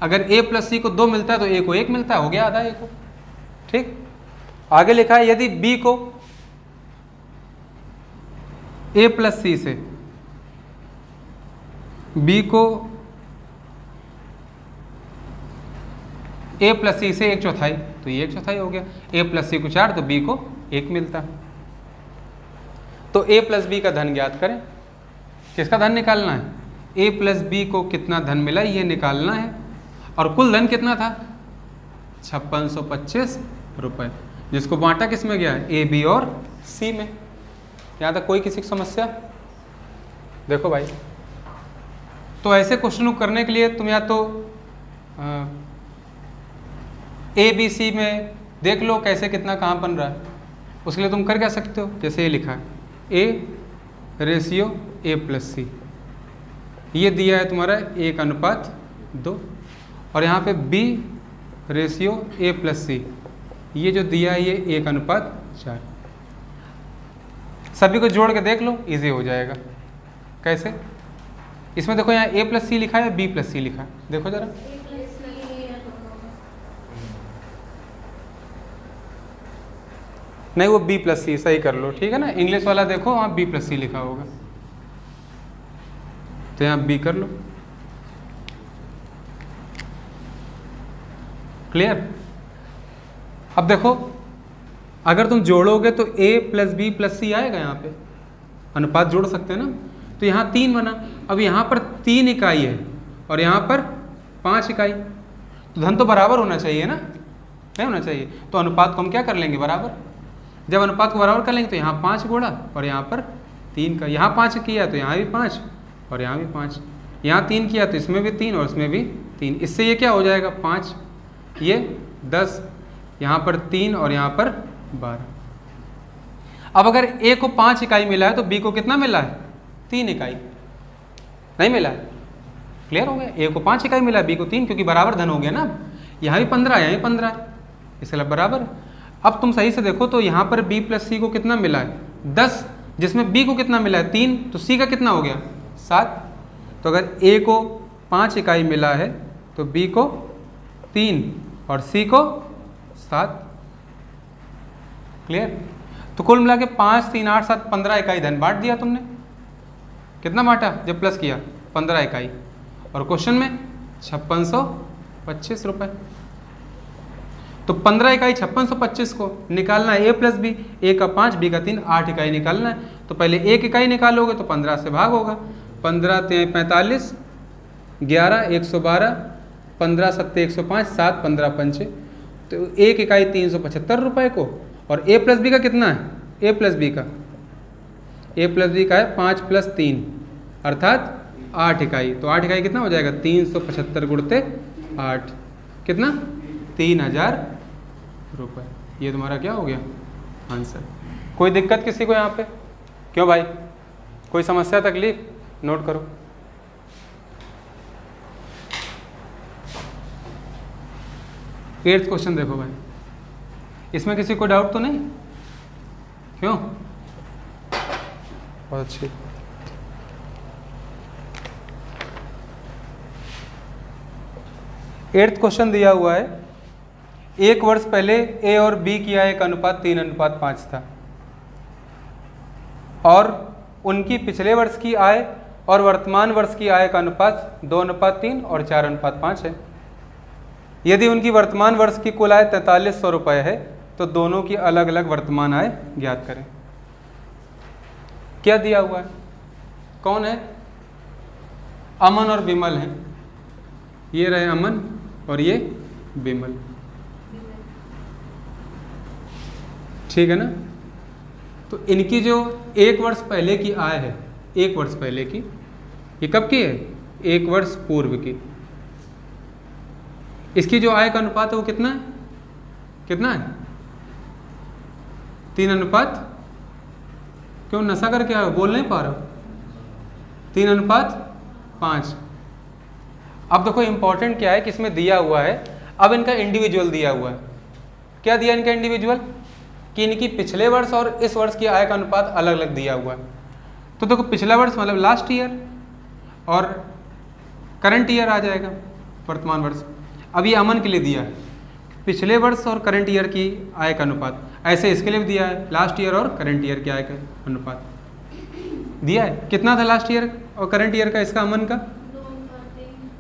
अगर ए प्लस सी को 2 मिलता है तो ए को 1 मिलता है, हो गया आधा ए को। ठीक, आगे लिखा है यदि बी को ए प्लस सी से, बी को ए प्लस सी से 1/4, तो ये 1/4 हो गया। ए प्लस सी को 4 तो बी को 1 मिलता है। तो ए प्लस बी का धन ज्ञात करें। किसका धन निकालना है? ए प्लस बी को कितना धन मिला ये निकालना है। और कुल धन कितना था? 5625 रुपये, जिसको बांटा किस में गया? ए, बी और सी में। यहाँ तक कोई किसी की समस्या? देखो भाई, तो ऐसे क्वेश्चन को करने के लिए तुम या तो ए बी सी में देख लो कैसे कितना कहाँ बन रहा है। उसके लिए तुम कर क्या सकते हो, जैसे ये लिखा है ए रेशियो ए प्लस सी, ये दिया है तुम्हारा 1:2, और यहाँ पे बी रेशियो ए प्लस सी, ये जो दिया है ये 1:4। सभी को जोड़ के देख लो, इजी हो जाएगा। कैसे? इसमें देखो यहाँ ए प्लस सी लिखा है, बी प्लस सी लिखा है, देखो जरा। नहीं, वो बी प्लस सी, सही कर लो, ठीक है ना। इंग्लिश वाला देखो वहाँ बी प्लस सी लिखा होगा, तो यहाँ बी कर लो। क्लियर? अब देखो, अगर तुम जोड़ोगे तो a प्लस बी प्लस सी आएगा, यहाँ पे अनुपात जोड़ सकते हैं ना। तो यहाँ 3 बना, अब यहाँ पर 3 इकाई है और यहाँ पर 5 इकाई, तो धन तो बराबर होना चाहिए ना, नहीं होना चाहिए। तो अनुपात को हम क्या कर लेंगे? बराबर। जब अनुपात को बराबर कर लेंगे तो यहाँ 5 गुणा और यहाँ पर 3 का, यहाँ 5 किया तो यहाँ भी 5 और यहाँ भी 5, यहाँ 3 किया तो इसमें भी 3 और इसमें भी 3। इससे ये क्या हो जाएगा? 5, ये 10, यहाँ पर 3 और यहाँ पर 12। अब अगर ए को 5 इकाई मिला है तो बी को कितना मिला है? 3 इकाई। नहीं मिला है? क्लियर हो गया? ए को 5 इकाई मिला है, बी को 3, क्योंकि बराबर धन हो गया ना। यहाँ भी 15 है, यहाँ भी 15 है, इसके लिए बराबर। अब तुम सही से देखो तो यहाँ पर बी प्लस सी को कितना मिला है? 10, जिसमें बी को कितना मिला है? 3, तो सी का कितना हो गया? 7। तो अगर ए को 5 इकाई मिला है तो बी को 3 और सी को 7। क्लियर? तो कुल मिला के 5, 3, 8, 7, 15 इकाई धन बांट दिया तुमने। कितना बांटा जब प्लस किया? 15 इकाई। और क्वेश्चन में 5625 रुपये। तो 15 इकाई 5625 को निकालना है, ए प्लस बी, ए का 5, बी का 3, 8 इकाई निकालना है। तो पहले 1 इकाई निकालोगे तो 15 से भाग होगा, 15 3 45, 11 112, 15 7 105, 7 15 5, तो 1 इकाई 375 रुपये को। और ए प्लस बी का कितना है? ए प्लस बी का है 5 + 3 अर्थात 8 इकाई। तो 8 इकाई कितना हो जाएगा? 375 गुणते 8, कितना? 3000 रुपये। ये तुम्हारा क्या हो गया? आंसर। कोई दिक्कत किसी को यहाँ पे? क्यों भाई, कोई समस्या तकलीफ? नोट करो। एट्थ क्वेश्चन देखो भाई, इसमें किसी को डाउट तो नहीं? क्यों? बहुत अच्छी। एट्थ क्वेश्चन दिया हुआ है, 1 वर्ष पहले ए और बी की आय का अनुपात 3:5 था और उनकी पिछले वर्ष की आय और वर्तमान वर्ष की आय का अनुपात 2:3 और 4:5 है। यदि उनकी वर्तमान वर्ष की कुल आय 4300 रुपये है तो दोनों की अलग अलग वर्तमान आय ज्ञात करें। क्या दिया हुआ है? कौन है? अमन और विमल हैं। ये रहे अमन और ये विमल, ठीक है ना। तो इनकी जो 1 वर्ष पहले की आय है, 1 वर्ष पहले की, ये कब की है? 1 वर्ष पूर्व की। इसकी जो आय का अनुपात है वो कितना है? कितना है? 3:, क्यों नशा करके आए हो, बोल नहीं पा रहे हो? 3:5। अब देखो इंपॉर्टेंट क्या है कि इसमें दिया हुआ है, अब इनका इंडिविजुअल दिया हुआ है। क्या दिया इनका इंडिविजुअल? कि इनकी पिछले वर्ष और इस वर्ष की आय का अनुपात अलग अलग दिया हुआ है। तो देखो पिछला वर्ष मतलब लास्ट ईयर और करंट ईयर आ जाएगा, वर्तमान वर्ष। अब ये अमन के लिए दिया है पिछले वर्ष और करंट ईयर की आय का अनुपात, ऐसे इसके लिए भी दिया है लास्ट ईयर और करंट ईयर की आय का अनुपात दिया है। कितना था लास्ट ईयर और करंट ईयर का इसका अमन का?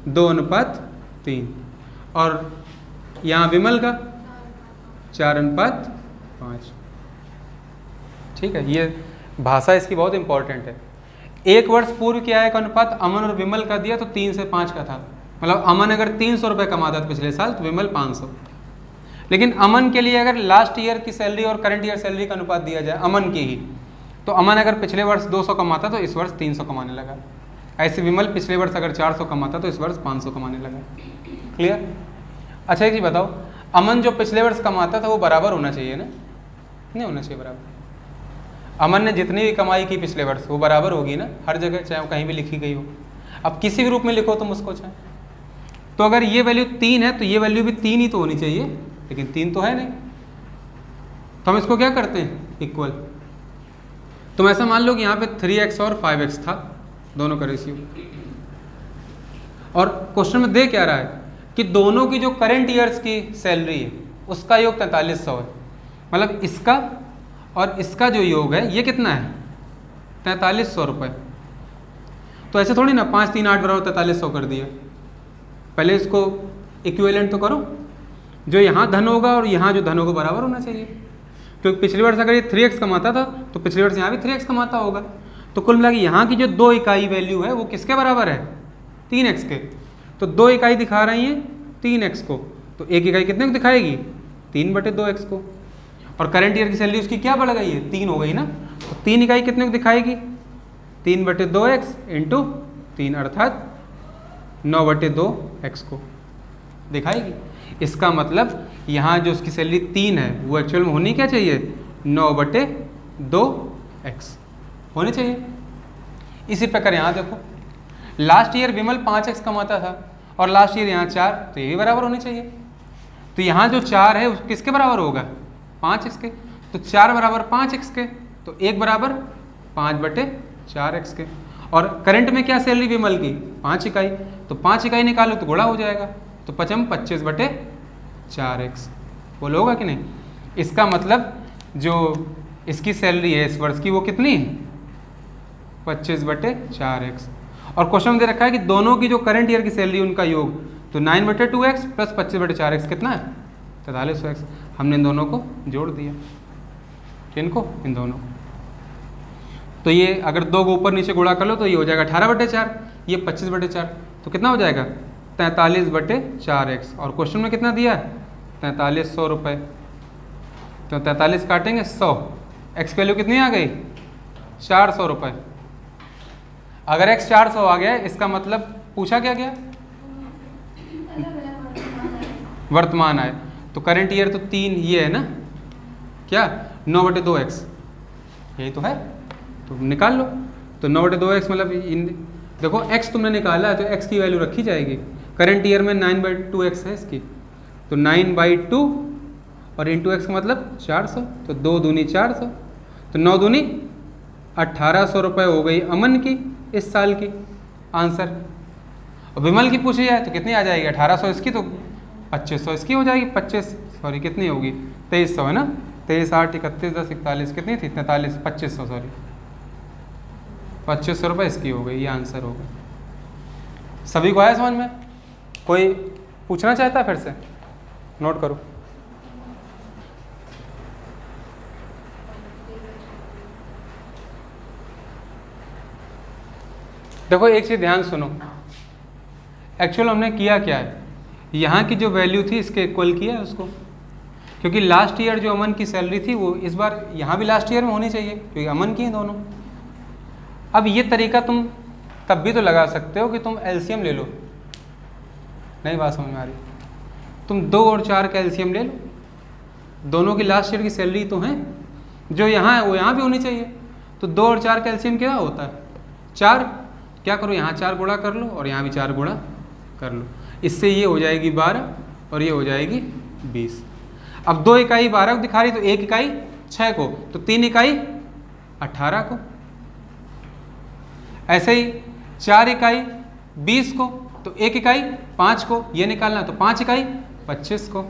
2:3। और यहाँ विमल का 4:5। ठीक है, ये भाषा इसकी बहुत इंपॉर्टेंट है। एक वर्ष पूर्व की आय का अनुपात अमन और विमल का दिया तो 3 से 5 का था। मतलब अमन अगर 300 रुपये कमाता था पिछले साल तो विमल 500। लेकिन अमन के लिए अगर लास्ट ईयर की सैलरी और करंट ईयर सैलरी का अनुपात दिया जाए अमन की ही, तो अमन अगर पिछले वर्ष 200 कमाता तो इस वर्ष 300 कमाने लगा। ऐसे विमल पिछले वर्ष अगर 400 कमाता तो इस वर्ष 500 कमाने लगा। क्लियर? अच्छा एक चीज़ बताओ, अमन जो पिछले वर्ष कमाता था वो बराबर होना चाहिए ना? नहीं होना चाहिए बराबर। अमन ने जितनी भी कमाई की पिछले वर्ष वो बराबर होगी ना हर जगह, चाहे वो कहीं भी लिखी गई हो। अब किसी भी रूप में लिखो तुम उसको चाहे, तो अगर ये वैल्यू 3 है तो ये वैल्यू भी 3 ही तो होनी चाहिए, लेकिन 3 तो है नहीं। तो हम इसको क्या करते हैं? इक्वल। तुम ऐसा मान लो कि यहाँ पे 3x और 5x था, दोनों का रेशियो। और क्वेश्चन में दे क्या रहा है कि दोनों की जो करंट ईयर्स की सैलरी है उसका योग 4300 है। मतलब इसका और इसका जो योग है ये कितना है? 4300 रुपये। तो ऐसे थोड़ी ना 5 3 8 बराबर 4300 कर दिया। पहले इसको इक्विवेलेंट तो करो, जो यहाँ धन होगा और यहाँ जो धन होगा बराबर होना चाहिए। क्योंकि पिछले वर्ष अगर ये 3x कमाता था तो पिछले वर्ष यहाँ भी 3x कमाता होगा। तो कुल मिला के यहाँ की जो 2 इकाई वैल्यू है वो किसके बराबर है? 3x के। तो 2 इकाई दिखा रही हैं 3x को, तो 1 इकाई कितने को दिखाएगी? 3/2x को। और करंट ईयर की सैलरी उसकी क्या बढ़ गई है? 3 हो गई ना। तो 3 इकाई कितने को दिखाएगी? 3/2x इंटू 3 अर्थात 9/2x को दिखाएगी। इसका मतलब यहाँ जो उसकी सैलरी 3 है वो एक्चुअल में होनी क्या चाहिए? 9/2x होनी चाहिए। इसी प्रकार यहाँ देखो, लास्ट ईयर विमल 5x कमाता था और लास्ट ईयर यहाँ 4, तो ये भी बराबर होनी चाहिए। तो यहाँ जो 4 है वो किसके बराबर होगा? 5x के। तो 4 बराबर 5x के, तो 1 बराबर 5/4x के। और करंट में क्या सैलरी विमल की? 5 इकाई। तो 5 इकाई निकालो तो गुणा हो जाएगा, तो 25/4x। बोलो होगा कि नहीं? इसका मतलब जो इसकी सैलरी है इस वर्ष की वो कितनी है? 25/4x। और क्वेश्चन में दे रखा है कि दोनों की जो करंट ईयर की सैलरी उनका योग, तो 9/2x प्लस 25/4x कितना है? 4300x। हमने इन दोनों को जोड़ दिया। किनको? इन दोनों। तो ये अगर 2 को ऊपर नीचे गुणा कर लो तो ये हो जाएगा 18/4, ये 25/4, तो कितना हो जाएगा? 43/4x। और क्वेश्चन में कितना दिया है? 4300 रुपये। तो 43 काटेंगे 100, एक्स की वैल्यू कितनी आ गई? 400 रुपये। अगर x 400 आ गया इसका मतलब पूछा क्या गया? वर्तमान आय। तो करंट ईयर तो 3 ये है ना, क्या? 9/2x यही तो है, तो निकाल लो। तो 9/2x मतलब देखो x तुमने निकाला है तो x की वैल्यू रखी जाएगी। करंट ईयर में 9/2x है इसकी, तो 9/2 और इंटू एक्स का मतलब 400, तो 2 दूनी 400, तो 9 दूनी 1800 रुपये हो गई अमन की इस साल की आंसर। और विमल की पूछी जाए तो कितनी आ जाएगी? 1800 इसकी, तो 2500 इसकी हो जाएगी। 25 सॉरी कितनी होगी? 2300 है ना। 23 8 31 10 41 कितनी थी? 43 2500 सॉरी 2500 रुपये इसकी हो गई। ये आंसर होगा। सभी को आया समझ में? कोई पूछना चाहता है? फिर से नोट करो। देखो एक चीज़ ध्यान सुनो, एक्चुअल हमने किया क्या है, यहाँ की जो वैल्यू थी इसके इक्वल किया उसको, क्योंकि लास्ट ईयर जो अमन की सैलरी थी वो इस बार यहाँ भी लास्ट ईयर में होनी चाहिए क्योंकि अमन की हैं दोनों। अब ये तरीका तुम तब भी तो लगा सकते हो कि तुम एलसीएम ले लो। नहीं बात समझ में आ रही? तुम 2 और 4 का एलसीएम ले लो, दोनों की लास्ट ईयर की सैलरी तो हैं, जो यहाँ है वो यहाँ भी होनी चाहिए। तो 2 और 4 का एलसीएम क्या होता है 4। क्या करो यहाँ 4 गुणा कर लो और यहाँ भी 4 गुणा कर लो, इससे ये हो जाएगी 12 और ये हो जाएगी 20। अब 2 इकाई 12 को दिखा रही तो 1 इकाई 6 को, तो 3 इकाई 18 को। ऐसे ही 4 इकाई 20 को, तो 1 इकाई 5 को, ये निकालना तो 5 इकाई 25 को।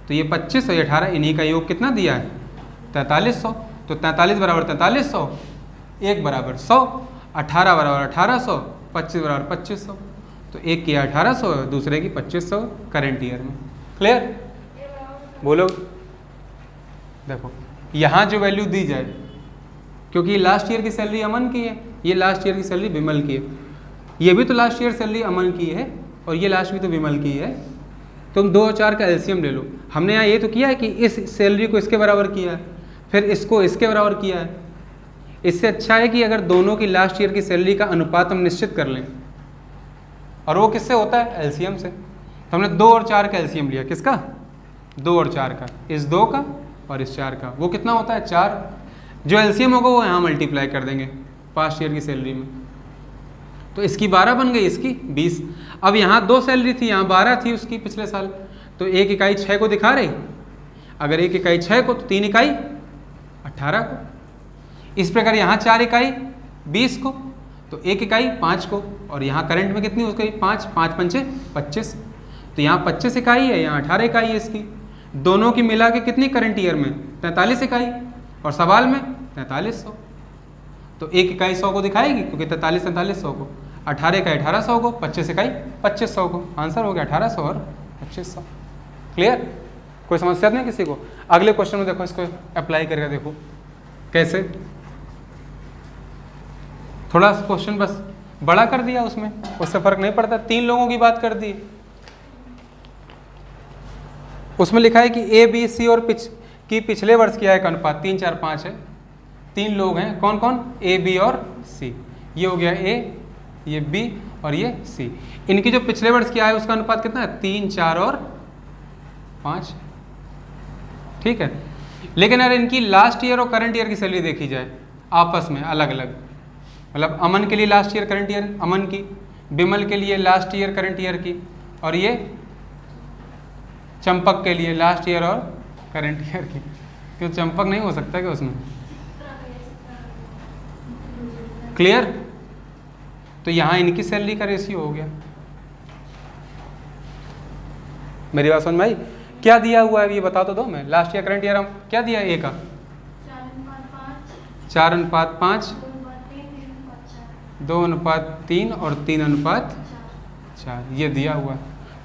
तो ये 25 और ये 18 इन्हीं का योग कितना दिया है 4300। तो 43 बराबर 4300, 1 बराबर 100, 18 बराबर 1800, 25 बराबर 2500। तो एक की 1800 दूसरे की 2500 करंट ईयर में। क्लियर? बोलो। देखो यहाँ जो वैल्यू दी जाए, क्योंकि लास्ट ईयर की सैलरी अमन की है, ये लास्ट ईयर की सैलरी विमल की है, ये भी तो लास्ट ईयर सैलरी अमन की है और ये लास्ट भी तो विमल की है। तुम 2 और 4 का एलसीएम ले लो। हमने यहाँ ये तो किया है कि इस सैलरी को इसके बराबर किया है, फिर इसको इसके बराबर किया है। इससे अच्छा है कि अगर दोनों की लास्ट ईयर की सैलरी का अनुपात हम निश्चित कर लें, और वो किससे होता है एलसीएम से। तो हमने 2 और 4 का एलसीएम लिया, किसका 2 और 4 का, इस 2 का और इस 4 का। वो कितना होता है 4। जो एलसीएम होगा वो यहाँ मल्टीप्लाई कर देंगे पास्ट ईयर की सैलरी में, तो इसकी 12 बन गई, इसकी 20। अब यहाँ 2 सैलरी थी, यहाँ 12 थी उसकी पिछले साल, तो 1 इकाई 6 को दिखा रही। अगर 1 इकाई 6 को तो 3 इकाई 18 को। इस प्रकार यहाँ 4 इकाई 20 को, तो 1 इकाई 5 को, और यहाँ करंट में कितनी हो गई 5, 5 पंचे 25। तो यहाँ 25 इकाई है, यहाँ 18 इकाई है इसकी। दोनों की मिला के कितनी करंट ईयर में 43 इकाई, और सवाल में 4300। तो 1 इकाई 100 को दिखाएगी, क्योंकि 4300 को, 18 इकाई 1800 को, 25 इकाई 2500 को। आंसर हो गया 1800 और 2500। क्लियर? कोई समस्या नहीं किसी को? अगले क्वेश्चन में देखो, इसको अप्लाई करके देखो कैसे। थोड़ा क्वेश्चन बस बड़ा कर दिया, उसमें उससे फर्क नहीं पड़ता। 3 लोगों की बात कर दी, उसमें लिखा है कि ए बी सी और पिछले वर्ष की आय का अनुपात 3 4 5 है। 3 लोग हैं, कौन कौन? ए बी और सी। ये हो गया ए, ये बी और ये सी। इनकी जो पिछले वर्ष की आय उसका अनुपात कितना है 3 4 और 5। ठीक है, लेकिन अगर इनकी लास्ट ईयर और करंट ईयर की सैलरी देखी जाए आपस में अलग अलग, मतलब अमन के लिए लास्ट ईयर करंट ईयर अमन की, विमल के लिए लास्ट ईयर करंट ईयर की, और ये चंपक के लिए लास्ट ईयर और करंट ईयर की। क्यों चंपक नहीं हो सकता क्या उसमें? क्लियर? तो यहाँ इनकी सैलरी का रेशियो हो गया। मेरी बात समझ में आई? क्या दिया हुआ है ये बता तो दो। मैं लास्ट ईयर करंट ईयर हम क्या दिया है? ए का 4:5, 2:3 और 3:4 ये दिया हुआ है।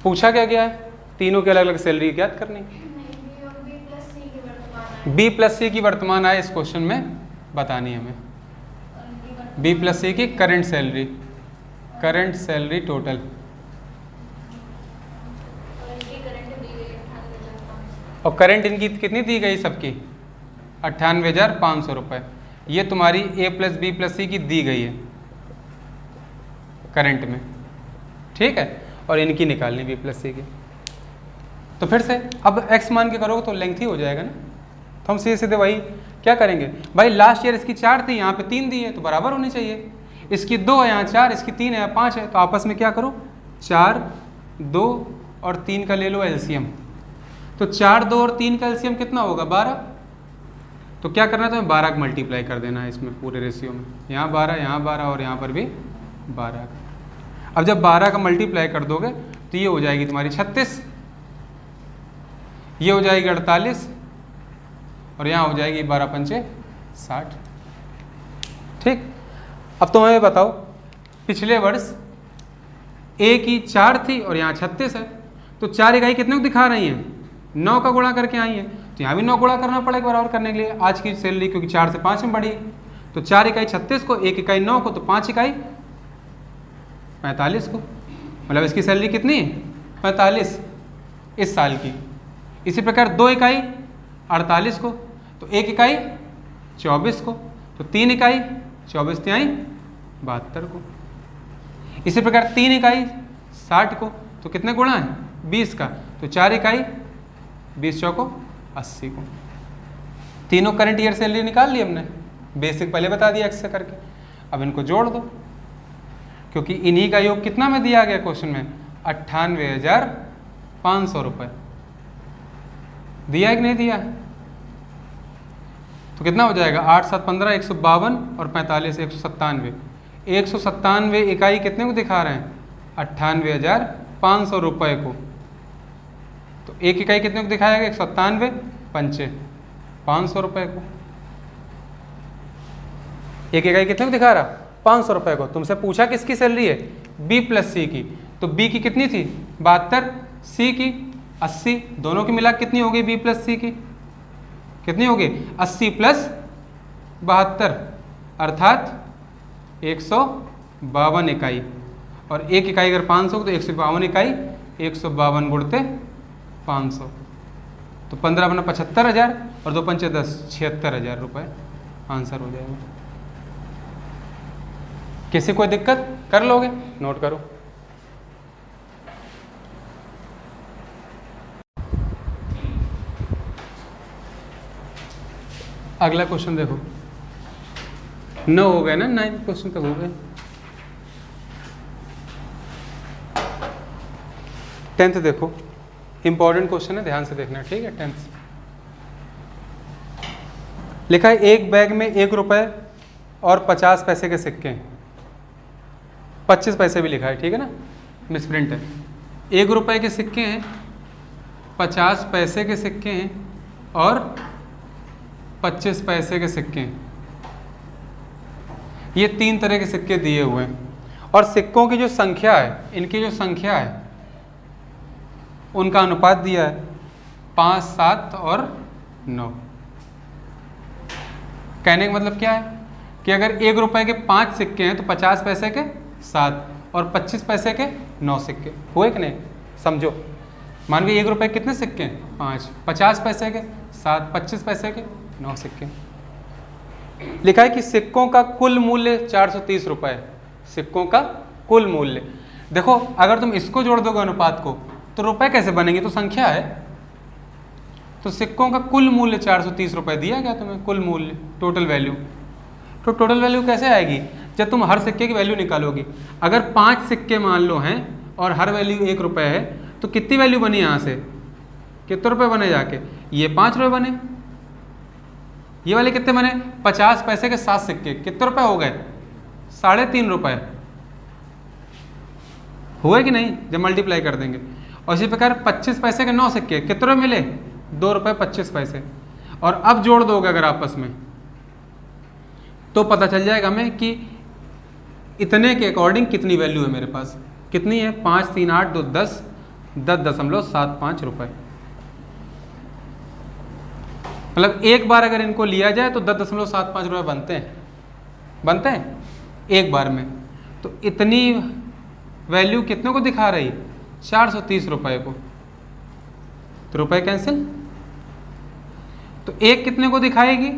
पूछा क्या गया है? तीनों की अलग अलग सैलरी ज्ञात करनी। बी प्लस सी की वर्तमान आय इस क्वेश्चन में बतानी है हमें। बी प्लस सी की करंट सैलरी टोटल, और करंट इनकी कितनी दी गई सबकी 98,500 रुपये। ये तुम्हारी ए प्लस बी प्लस सी की दी गई है करंट में, ठीक है, और इनकी निकालनी बी प्लस सी की। तो फिर से अब x मान के करोगे तो लेंथी हो जाएगा ना, तो हम सीधे सीधे वही क्या करेंगे भाई, लास्ट ईयर इसकी 4 थी, यहाँ पे 3 दी है तो बराबर होनी चाहिए। इसकी 2 है, यहाँ 4, इसकी 3 है, यहाँ 5 है, तो आपस में क्या करो 4, 2 और 3 का ले लो एलसीएम। तो 4, 2 और 3 का एलसीएम कितना होगा 12। तो क्या करना है, तो 12 को मल्टीप्लाई कर देना है इसमें पूरे रेशियो में। यहाँ 12, यहाँ 12 और यहाँ पर भी 12। अब जब 12 का मल्टीप्लाई कर दोगे तो ये हो जाएगी तुम्हारी 36, ये हो जाएगी 48 और यहाँ हो जाएगी 12 पंचे 60। ठीक, अब तुम हमें बताओ पिछले वर्ष ए की 4 थी और यहाँ 36 है, तो 4 इकाई कितने को दिखा रही हैं 9 का गुणा करके आई है, तो यहाँ भी 9 गुणा करना पड़ेगा बराबर करने के लिए। आज की सैलरी क्योंकि 4 से 5 में बढ़ी, तो 4 इकाई 36 को, 1 इकाई 9 को, तो 5 इकाई 45 को, मतलब इसकी सैलरी कितनी 45 इस साल की। इसी प्रकार 2 इकाई 48 को, तो 1 इकाई 24 को, तो 3 इकाई 24 तिहाई 72 को। इसी प्रकार 3 इकाई 60 को, तो कितने गुणा है 20 का, तो 4 इकाई 20 चौको 80 को। तीनों करंट ईयर सैलरी निकाल ली हमने, बेसिक पहले बता दिया एक्स से करके। अब इनको जोड़ दो, क्योंकि इन्हीं का योग कितना में दिया गया क्वेश्चन में, 98,500 रुपये। दिया है कि नहीं दिया? तो कितना हो जाएगा, 8 7 15 152 और 45 197। 197 इकाई कितने को दिखा रहे हैं, 98,500 रुपये को। तो एक इकाई कितने को दिखाएगा, 197 पंचे 500 रुपये को। एक इकाई कितने को दिखा रहा, 500 रुपये को। तुमसे पूछा किसकी सैलरी है, बी प्लस सी की। तो बी की कितनी थी, 72, सी की 80, दोनों की मिला कितनी हो गई, बी प्लस सी की कितनी हो गई, 80 प्लस 72 अर्थात 152 इकाई। और एक इकाई अगर 500 तो 152 इकाई, 152 गुणते 500, तो 15 बना 75,000 और 2 पंचे 10, 76,000 रुपये आंसर हो जाएगा। किसी कोई दिक्कत, कर लोगे, नोट करो। अगला क्वेश्चन देखो, 9 हो गए ना, 9 क्वेश्चन तक हो गए। 10th देखो, इंपॉर्टेंट क्वेश्चन है, ध्यान से देखना, ठीक है। 10th लिखा है एक बैग में 1 रुपए और 50 पैसे के सिक्के हैं। 25 पैसे भी लिखा है, ठीक है ना, मिसप्रिंट है। 1 रुपए के सिक्के हैं, 50 पैसे के सिक्के हैं और 25 पैसे के सिक्के हैं। ये 3 तरह के सिक्के दिए हुए हैं और सिक्कों की जो संख्या है, इनकी जो संख्या है उनका अनुपात दिया है 5, 7 और 9। कहने का मतलब क्या है कि अगर 1 रुपए के 5 सिक्के हैं तो 50 पैसे के 7 और 25 पैसे के 9 सिक्के हुए कि नहीं, समझो। मान लीजिए 1 रुपए के कितने सिक्के हैं, 5, 50 पैसे के 7, 25 पैसे के 9 सिक्के। लिखा है कि सिक्कों का कुल मूल्य 430 रुपए है। सिक्कों का कुल मूल्य, देखो अगर तुम इसको जोड़ दोगे अनुपात को तो रुपए कैसे बनेंगे, तो संख्या है। तो सिक्कों का कुल मूल्य 430 रुपए दिया गया तुम्हें, कुल मूल्य, टोटल वैल्यू। तो टोटल वैल्यू कैसे आएगी, जब तुम हर सिक्के की वैल्यू निकालोगी। अगर 5 सिक्के मान लो हैं और हर वैल्यू 1 रुपए है तो कितनी वैल्यू बनी यहाँ से, कितने रुपए बने जाके, ये 5 रुपए बने। ये वाले कितने बने, 50 पैसे के 7 सिक्के कितने रुपए हो गए, 3.5 रुपए हुए कि नहीं, जब मल्टीप्लाई कर देंगे। और इसी प्रकार 25 पैसे के 9 सिक्के कितने रुपए मिले, 2 रुपए 25 पैसे। और अब जोड़ दोगे अगर आपस में तो पता चल जाएगा हमें कि इतने के अकॉर्डिंग कितनी वैल्यू है मेरे पास, कितनी है, 5 3 8 2 10, 10.75 रुपए। मतलब एक बार अगर इनको लिया जाए तो 10.75 रुपये बनते हैं एक बार में। तो इतनी वैल्यू कितने को दिखा रही, 430 रुपये को। तो रुपए कैंसिल, तो एक कितने को दिखाएगी,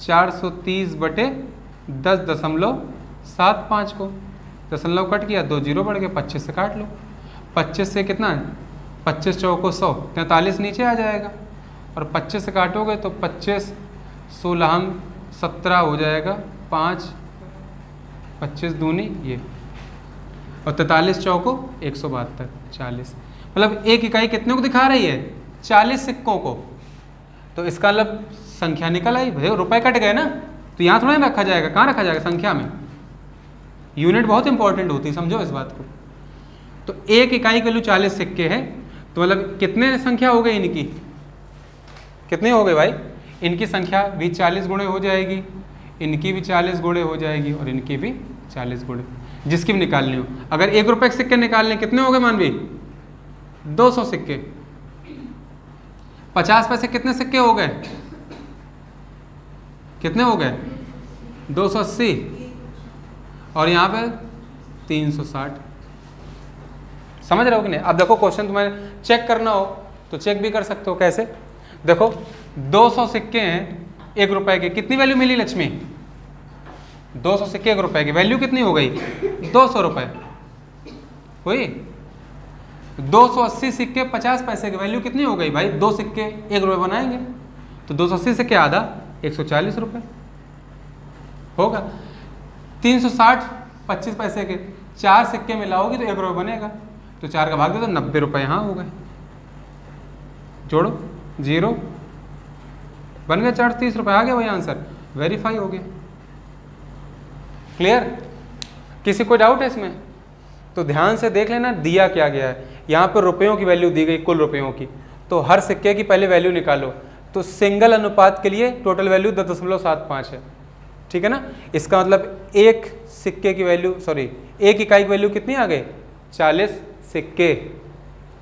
430 बटे 10.75 को। दशमलव कट गया, 2 जीरो बढ़ गए, 25 से काट लो। 25 से कितना, 25 चौको 100, 43 नीचे आ जाएगा। और 25 से काटोगे तो 25 16 17 हो जाएगा, 5 25 दूनी ये, और 43 चौको 172, 40। मतलब एक इकाई कितने को दिखा रही है, 40 सिक्कों को। तो इसका मतलब संख्या निकल आई भाई, रुपए कट गए ना, तो यहाँ थोड़ा रखा जाएगा, कहाँ रखा जाएगा, संख्या में। यूनिट बहुत इंपॉर्टेंट होती है, समझो इस बात को। तो एक इकाई की वैल्यू 40 सिक्के है, तो मतलब कितने संख्या हो गई इनकी, कितनी हो गई भाई, इनकी संख्या भी 40 गुणे हो जाएगी, इनकी भी 40 गुणे हो जाएगी और इनकी भी 40 गुणे, जिसकी भी निकालनी हो। अगर 1 रुपए के सिक्के निकालने कितने हो गए मानवी, 200 सिक्के। 50 पैसे कितने सिक्के हो गए, कितने हो गए, 280, और यहाँ पे 360। समझ रहे हो कि नहीं। अब देखो क्वेश्चन तुम्हें चेक करना हो तो चेक भी कर सकते हो, कैसे, देखो 200 सिक्के हैं 1 रुपए के, कितनी वैल्यू मिली लक्ष्मी, 200 सिक्के 1 रुपए की वैल्यू कितनी हो गई, 200 रुपए हुई। 280 सिक्के 50 पैसे की वैल्यू कितनी हो गई भाई, 2 सिक्के 1 रुपए बनाएंगे, तो 280 सिक्के आधा 140 रुपए, होगा। 360 25 पैसे के 4 सिक्के मिलाओगी तो 1 रुपये बनेगा, तो 4 का भाग दे तो 90 रुपये यहाँ हो गए। जोड़ो 0 बन गए 430 रुपये, आ गया वही आंसर, वेरीफाई हो गया। क्लियर? किसी कोई डाउट है इसमें? तो ध्यान से देख लेना दिया क्या गया है। यहाँ पर रुपयों की वैल्यू दी गई, कुल रुपयों की, तो हर सिक्के की पहले वैल्यू निकालो। तो सिंगल अनुपात के लिए टोटल वैल्यू 10.75 है, ठीक है ना। इसका मतलब एक सिक्के की वैल्यू, सॉरी एक इकाई की वैल्यू कितनी आ गई? 40 सिक्के,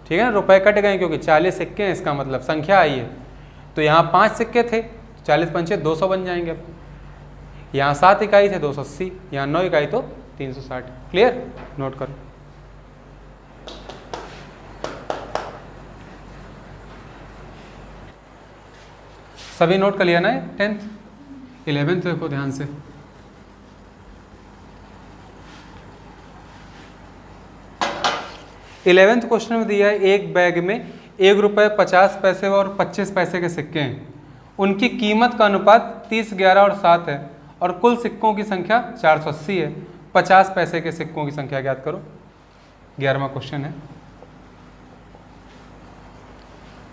ठीक है ना। रुपए कट गए क्योंकि 40 सिक्के हैं, इसका मतलब संख्या आई है। तो यहाँ 5 सिक्के थे, 40 पंचे 200 बन जाएंगे। अब यहाँ 7 इकाई थे 280, यहाँ 9 इकाई तो 360। क्लियर? नोट करो। सभी नोट कर लिया ना? 10th 11th देखो ध्यान से। इलेवेंथ क्वेश्चन में दिया है एक बैग में 1 रुपये 50 पैसे और 25 पैसे के सिक्के हैं। उनकी कीमत का अनुपात 30, 11 और 7 है और कुल सिक्कों की संख्या 480 है। 50 पैसे के सिक्कों की संख्या ज्ञात करो। 11वां क्वेश्चन है।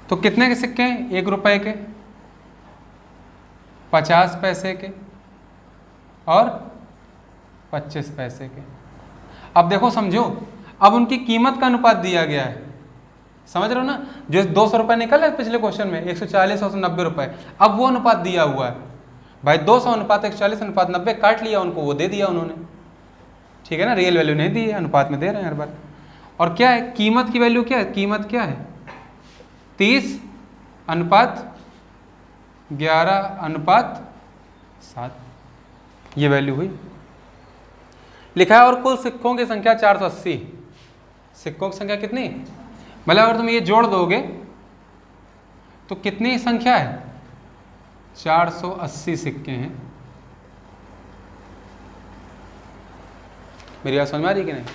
तो कितने के सिक्के हैं? 1 रुपये के, 50 पैसे के और 25 पैसे के। अब देखो समझो, अब उनकी कीमत का अनुपात दिया गया है, समझ रहे हो ना। जो 200 रुपये निकल है पिछले क्वेश्चन में, 140 और 90 रुपये, अब वो अनुपात दिया हुआ है भाई। 200 अनुपात 140 अनुपात 90 काट लिया उनको, वो दे दिया उन्होंने, ठीक है ना। रियल वैल्यू नहीं दी है, अनुपात में दे रहे हैं हर बार। और क्या है कीमत की वैल्यू? क्या है कीमत? क्या है 30 अनुपात 11 अनुपात 7, ये वैल्यू हुई। लिखा है और कुल सिक्कों की संख्या 480। सिक्कों की संख्या कितनी? मतलब अगर तुम ये जोड़ दोगे तो कितनी संख्या है? 480 सिक्के हैं। मेरी बात समझ में आ रही कि नहीं?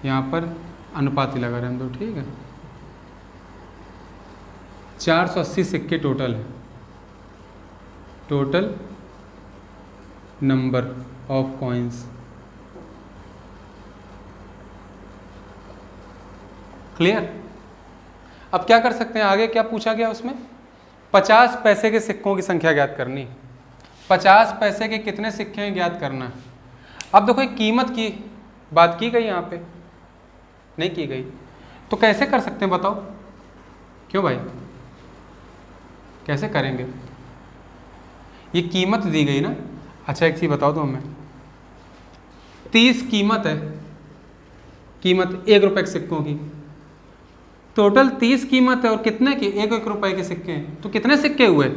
यहां पर अनुपात ही लगा रहे हम तो, ठीक है। 480 सिक्के टोटल है, total number of coins. Clear? अब क्या कर सकते हैं आगे? क्या पूछा गया उसमें? 50 पैसे के सिक्कों की संख्या ज्ञात करनी। 50 पैसे के कितने सिक्के हैं ज्ञात करना। अब देखो कीमत की बात की गई, यहाँ पे नहीं की गई, तो कैसे कर सकते हैं बताओ? क्यों भाई, कैसे करेंगे? ये कीमत दी गई ना। अच्छा एक चीज बताओ तो हमें, 30 कीमत है, कीमत 1 रुपये के सिक्कों की, टोटल 30 कीमत है और कितने की? 1 रुपये के सिक्के हैं। तो कितने सिक्के हुए?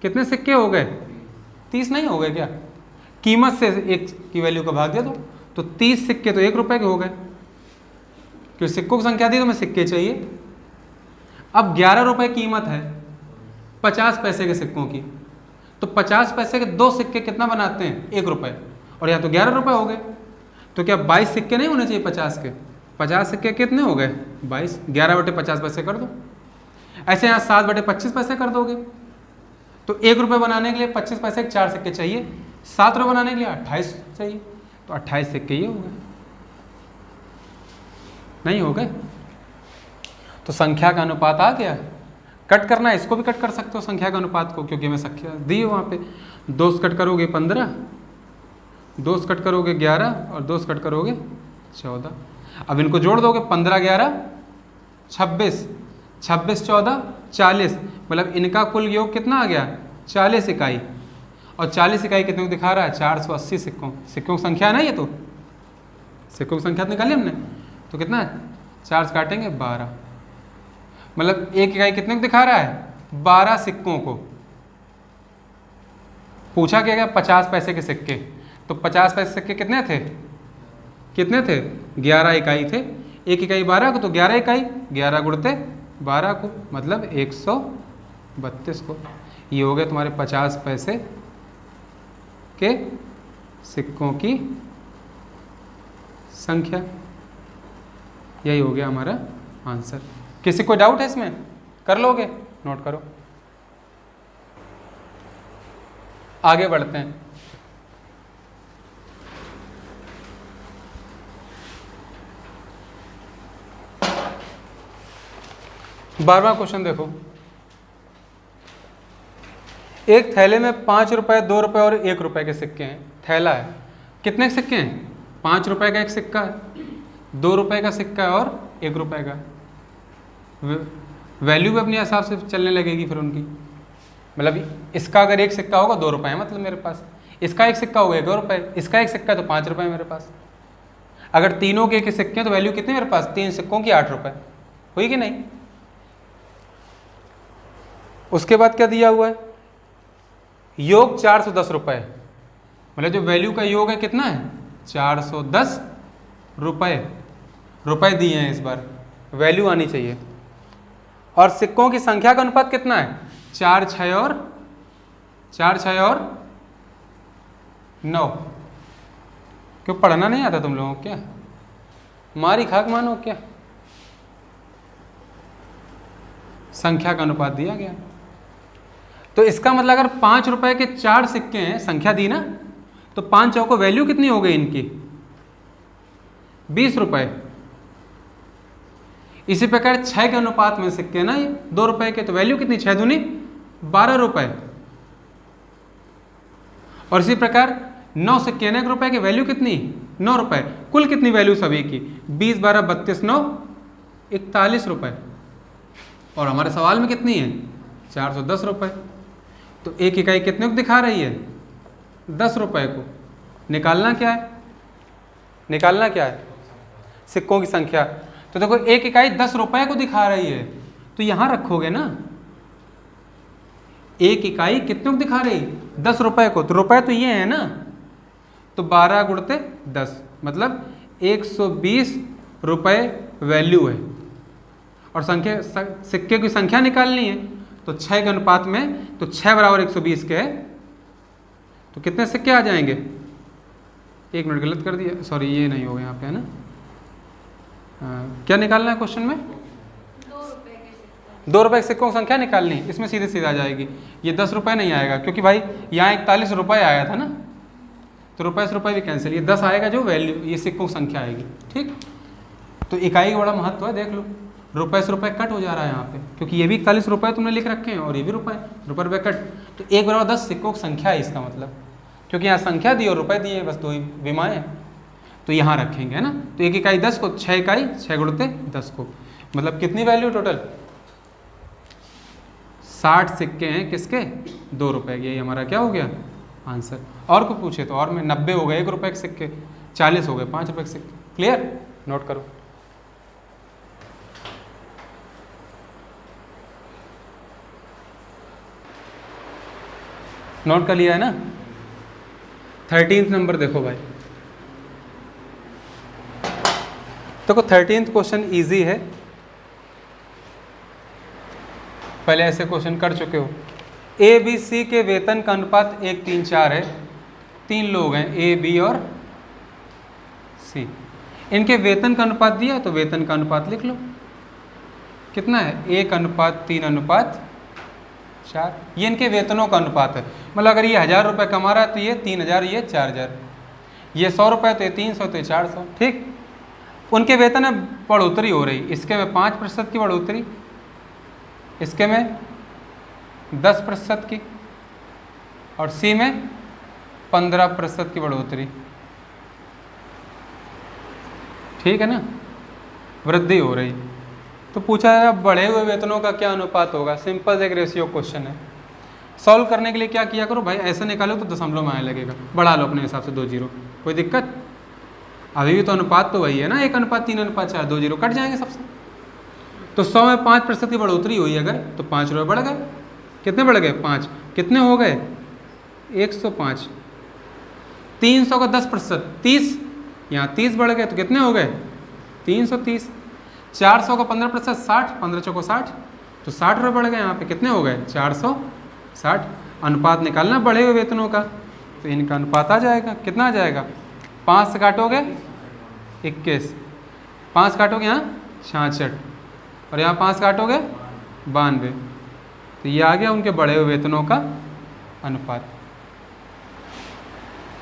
कितने सिक्के हो गए? 30 नहीं हो गए क्या? कीमत से 1 की वैल्यू का भाग दे दो, तो 30 सिक्के तो 1 रुपये के हो गए, क्योंकि सिक्कों की संख्या दी तो हमें सिक्के चाहिए। अब 11 रुपये कीमत है 50 पैसे के सिक्कों की, तो 50 पैसे के 2 सिक्के कितना बनाते हैं? 1 रुपये, और यहाँ तो 11 रुपये हो गए। तो क्या 22 सिक्के नहीं होने चाहिए 50 के? 50 सिक्के कितने हो गए? 22। 11/50 पैसे कर दो। ऐसे यहाँ 7/25 पैसे कर दोगे, तो 1 रुपये बनाने के लिए 25 पैसे के 4 सिक्के चाहिए, 7 रुपये बनाने के लिए 28 चाहिए, तो 28 सिक्के ये हो गए। नहीं हो गए? तो संख्या का अनुपात आ गया। कट करना है, इसको भी कट कर सकते हो संख्या का अनुपात को, क्योंकि हमें संख्या दी है वहाँ पे। 2 से कट करोगे 15, 2 से कट करोगे 11 और 2 से कट करोगे 14। अब इनको जोड़ दोगे, 15 11 26, 26 14 40, मतलब इनका कुल योग कितना आ गया? 40 इकाई। और 40 इकाई कितने को दिखा रहा है? 480 सिक्कों। सिक्कों की संख्या ना ये, तो सिक्कों की संख्या निकाली हमने, तो कितना है? 4 से काटेंगे 12, मतलब 1 इकाई कितने को दिखा रहा है? 12 सिक्कों को। पूछा क्या गया? 50 पैसे के सिक्के, तो 50 पैसे सिक्के कितने थे? कितने थे? 11 इकाई थे। 1 इकाई 12 को, तो 11 इकाई, 11 गुणते 12 को, मतलब 132 को। ये हो गया तुम्हारे 50 पैसे के सिक्कों की संख्या। यही हो गया हमारा आंसर। किसी को डाउट है इसमें? कर लोगे? नोट करो। आगे बढ़ते हैं। बारहवां क्वेश्चन देखो, एक थैले में 5 रुपए, 2 रुपए और 1 रुपए के सिक्के हैं। थैला है, कितने सिक्के हैं? 5 रुपए का एक सिक्का है, 2 रुपए का सिक्का है और 1 रुपए का। वैल्यू भी अपने हिसाब से चलने लगेगी फिर उनकी। मतलब इसका अगर एक सिक्का होगा 2 रुपए है मतलब मेरे पास, इसका एक सिक्का होगा 1 रुपए, इसका एक सिक्का तो 5 रुपए मेरे पास। अगर तीनों के एक सिक्के तो वैल्यू कितनी मेरे पास? 3 सिक्कों की 8 रुपए हुई कि नहीं? उसके बाद क्या दिया हुआ है? योग 410 रुपए, मतलब जो वैल्यू का योग है कितना है? 410 रुपए। रुपए दिए हैं इस बार, वैल्यू आनी चाहिए। और सिक्कों की संख्या का अनुपात कितना है? 4 6 और 9। क्यों पढ़ना नहीं आता तुम लोगों को क्या? मारी खाक मानो क्या? संख्या का अनुपात दिया गया। तो इसका मतलब अगर 5 रुपए के 4 सिक्के हैं, संख्या दी ना, तो 5 चौको वैल्यू कितनी हो गई इनकी? 20 रुपए। इसी प्रकार 6 के अनुपात में सिक्के ना, ये 2 रुपए के, तो वैल्यू कितनी? 6 दूनी 12 रुपए। और इसी प्रकार 9 सिक्के ना 1 रुपए की, वैल्यू कितनी? 9 रुपए। कुल कितनी वैल्यू सभी की? 20 12 32 9 41 रुपए। और हमारे सवाल में कितनी है? 410 रुपए। तो एक इकाई कितने को दिखा रही है? 10 रुपए को। निकालना क्या है? निकालना क्या है? सिक्कों की संख्या। तो देखो एक इकाई 10 रुपए को दिखा रही है, तो यहां रखोगे ना, एक इकाई कितने को दिखा रही? 10 रुपए को। तो रुपए तो ये है ना, तो 12 गुणते 10 मतलब 120 रुपए वैल्यू है। और संख्या, सिक्के की संख्या निकालनी है, तो 6 के अनुपात में, तो 6 बराबर 120 के है, तो कितने सिक्के आ जाएंगे? 1 मिनट गलत कर दिया, सॉरी ये नहीं होगा यहाँ पे, है ना? क्या निकालना है क्वेश्चन में? 2 रुपए के सिक्कों की संख्या निकालनी, इसमें सीधे सीधे आ जाएगी। ये 10 रुपए नहीं आएगा, क्योंकि भाई यहाँ 41 रुपए आया था ना, तो रुपए से रुपए भी कैंसिल, ये 10 आएगा जो वैल्यू, ये सिक्कों की संख्या आएगी। ठीक, तो इकाई का बड़ा महत्व है, देख लो। रुपए से रुपए कट हो जा रहा है यहाँ पे, क्योंकि ये भी 41 रुपए तुमने लिख रखे हैं और ये भी रुपए रुपए कट, तो 1 बराबर 10 सिक्कों की संख्या है इसका मतलब, क्योंकि यहाँ संख्या दी और रुपए दिए, बस 2 ही विमाएँ हैं, तो यहाँ रखेंगे, है ना? तो एक इकाई 10 को, 6 इकाई 6 गुणते 10 को, मतलब कितनी वैल्यू टोटल? 60 सिक्के हैं किसके? 2 रुपए के। यही हमारा क्या हो गया? आंसर। और को पूछे तो और में 90 हो गए 1 रुपए के सिक्के, 40 हो गए 5 रुपए के सिक्के। क्लियर? नोट करो। नोट कर लिया है ना? 13th नंबर देखो भाई, देखो 13th क्वेश्चन इजी है, पहले ऐसे क्वेश्चन कर चुके हो। ए बी सी के वेतन का अनुपात 1 3 4 है। 3 लोग हैं, ए बी और सी। इनके वेतन का अनुपात दिया है, तो वेतन का अनुपात लिख लो। कितना है? 1 अनुपात 3 अनुपात 4। ये इनके वेतनों का अनुपात है, मतलब अगर ये 1000 रुपये कमा रहा है तो ये 3000, ये 4000, ये 100 रुपये तो ये 300, तो ये 400। ठीक, उनके वेतन में बढ़ोतरी हो रही, इसके में 5% की बढ़ोतरी, इसके में 10% की, और सी में 15% की बढ़ोतरी। ठीक है ना? वृद्धि हो रही। तो पूछा है बढ़े हुए वेतनों का क्या अनुपात होगा? सिंपल एक रेशियो क्वेश्चन है। सॉल्व करने के लिए क्या किया करो भाई, ऐसे निकालो तो दशमलव में आने लगेगा, बढ़ा लो अपने हिसाब से 2 जीरो, कोई दिक्कत? अभी भी तो अनुपात तो वही है ना, 1 अनुपात 3 अनुपात 4, 2 जीरो कट जाएंगे सबसे। तो 100 में 5% की बढ़ोतरी हुई अगर, तो 5 रुपये बढ़ गए। कितने बढ़ गए? 5। कितने हो गए? 105। 300 का 10%, 30, यहाँ 30 बढ़ गए, तो कितने हो गए? 330। 400 का 15%, 60, 15 चौको 60, तो 60 रुपये बढ़ गए। यहाँ पे कितने हो गए? 460। अनुपात निकालना बढ़े हुए वेतनों का, तो इनका अनुपात आ जाएगा। कितना आ जाएगा? 5 से काटोगे 21, 5 काटोगे यहाँ 66, और यहाँ 5 काटोगे 92, तो ये आ गया उनके बढ़े हुए वेतनों का अनुपात।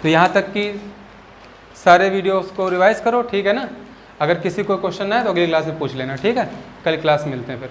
तो यहाँ तक कि सारे वीडियोस को रिवाइज करो, ठीक है ना। अगर किसी को क्वेश्चन ना है तो अगली क्लास में पूछ लेना, ठीक है। कल क्लास मिलते हैं फिर।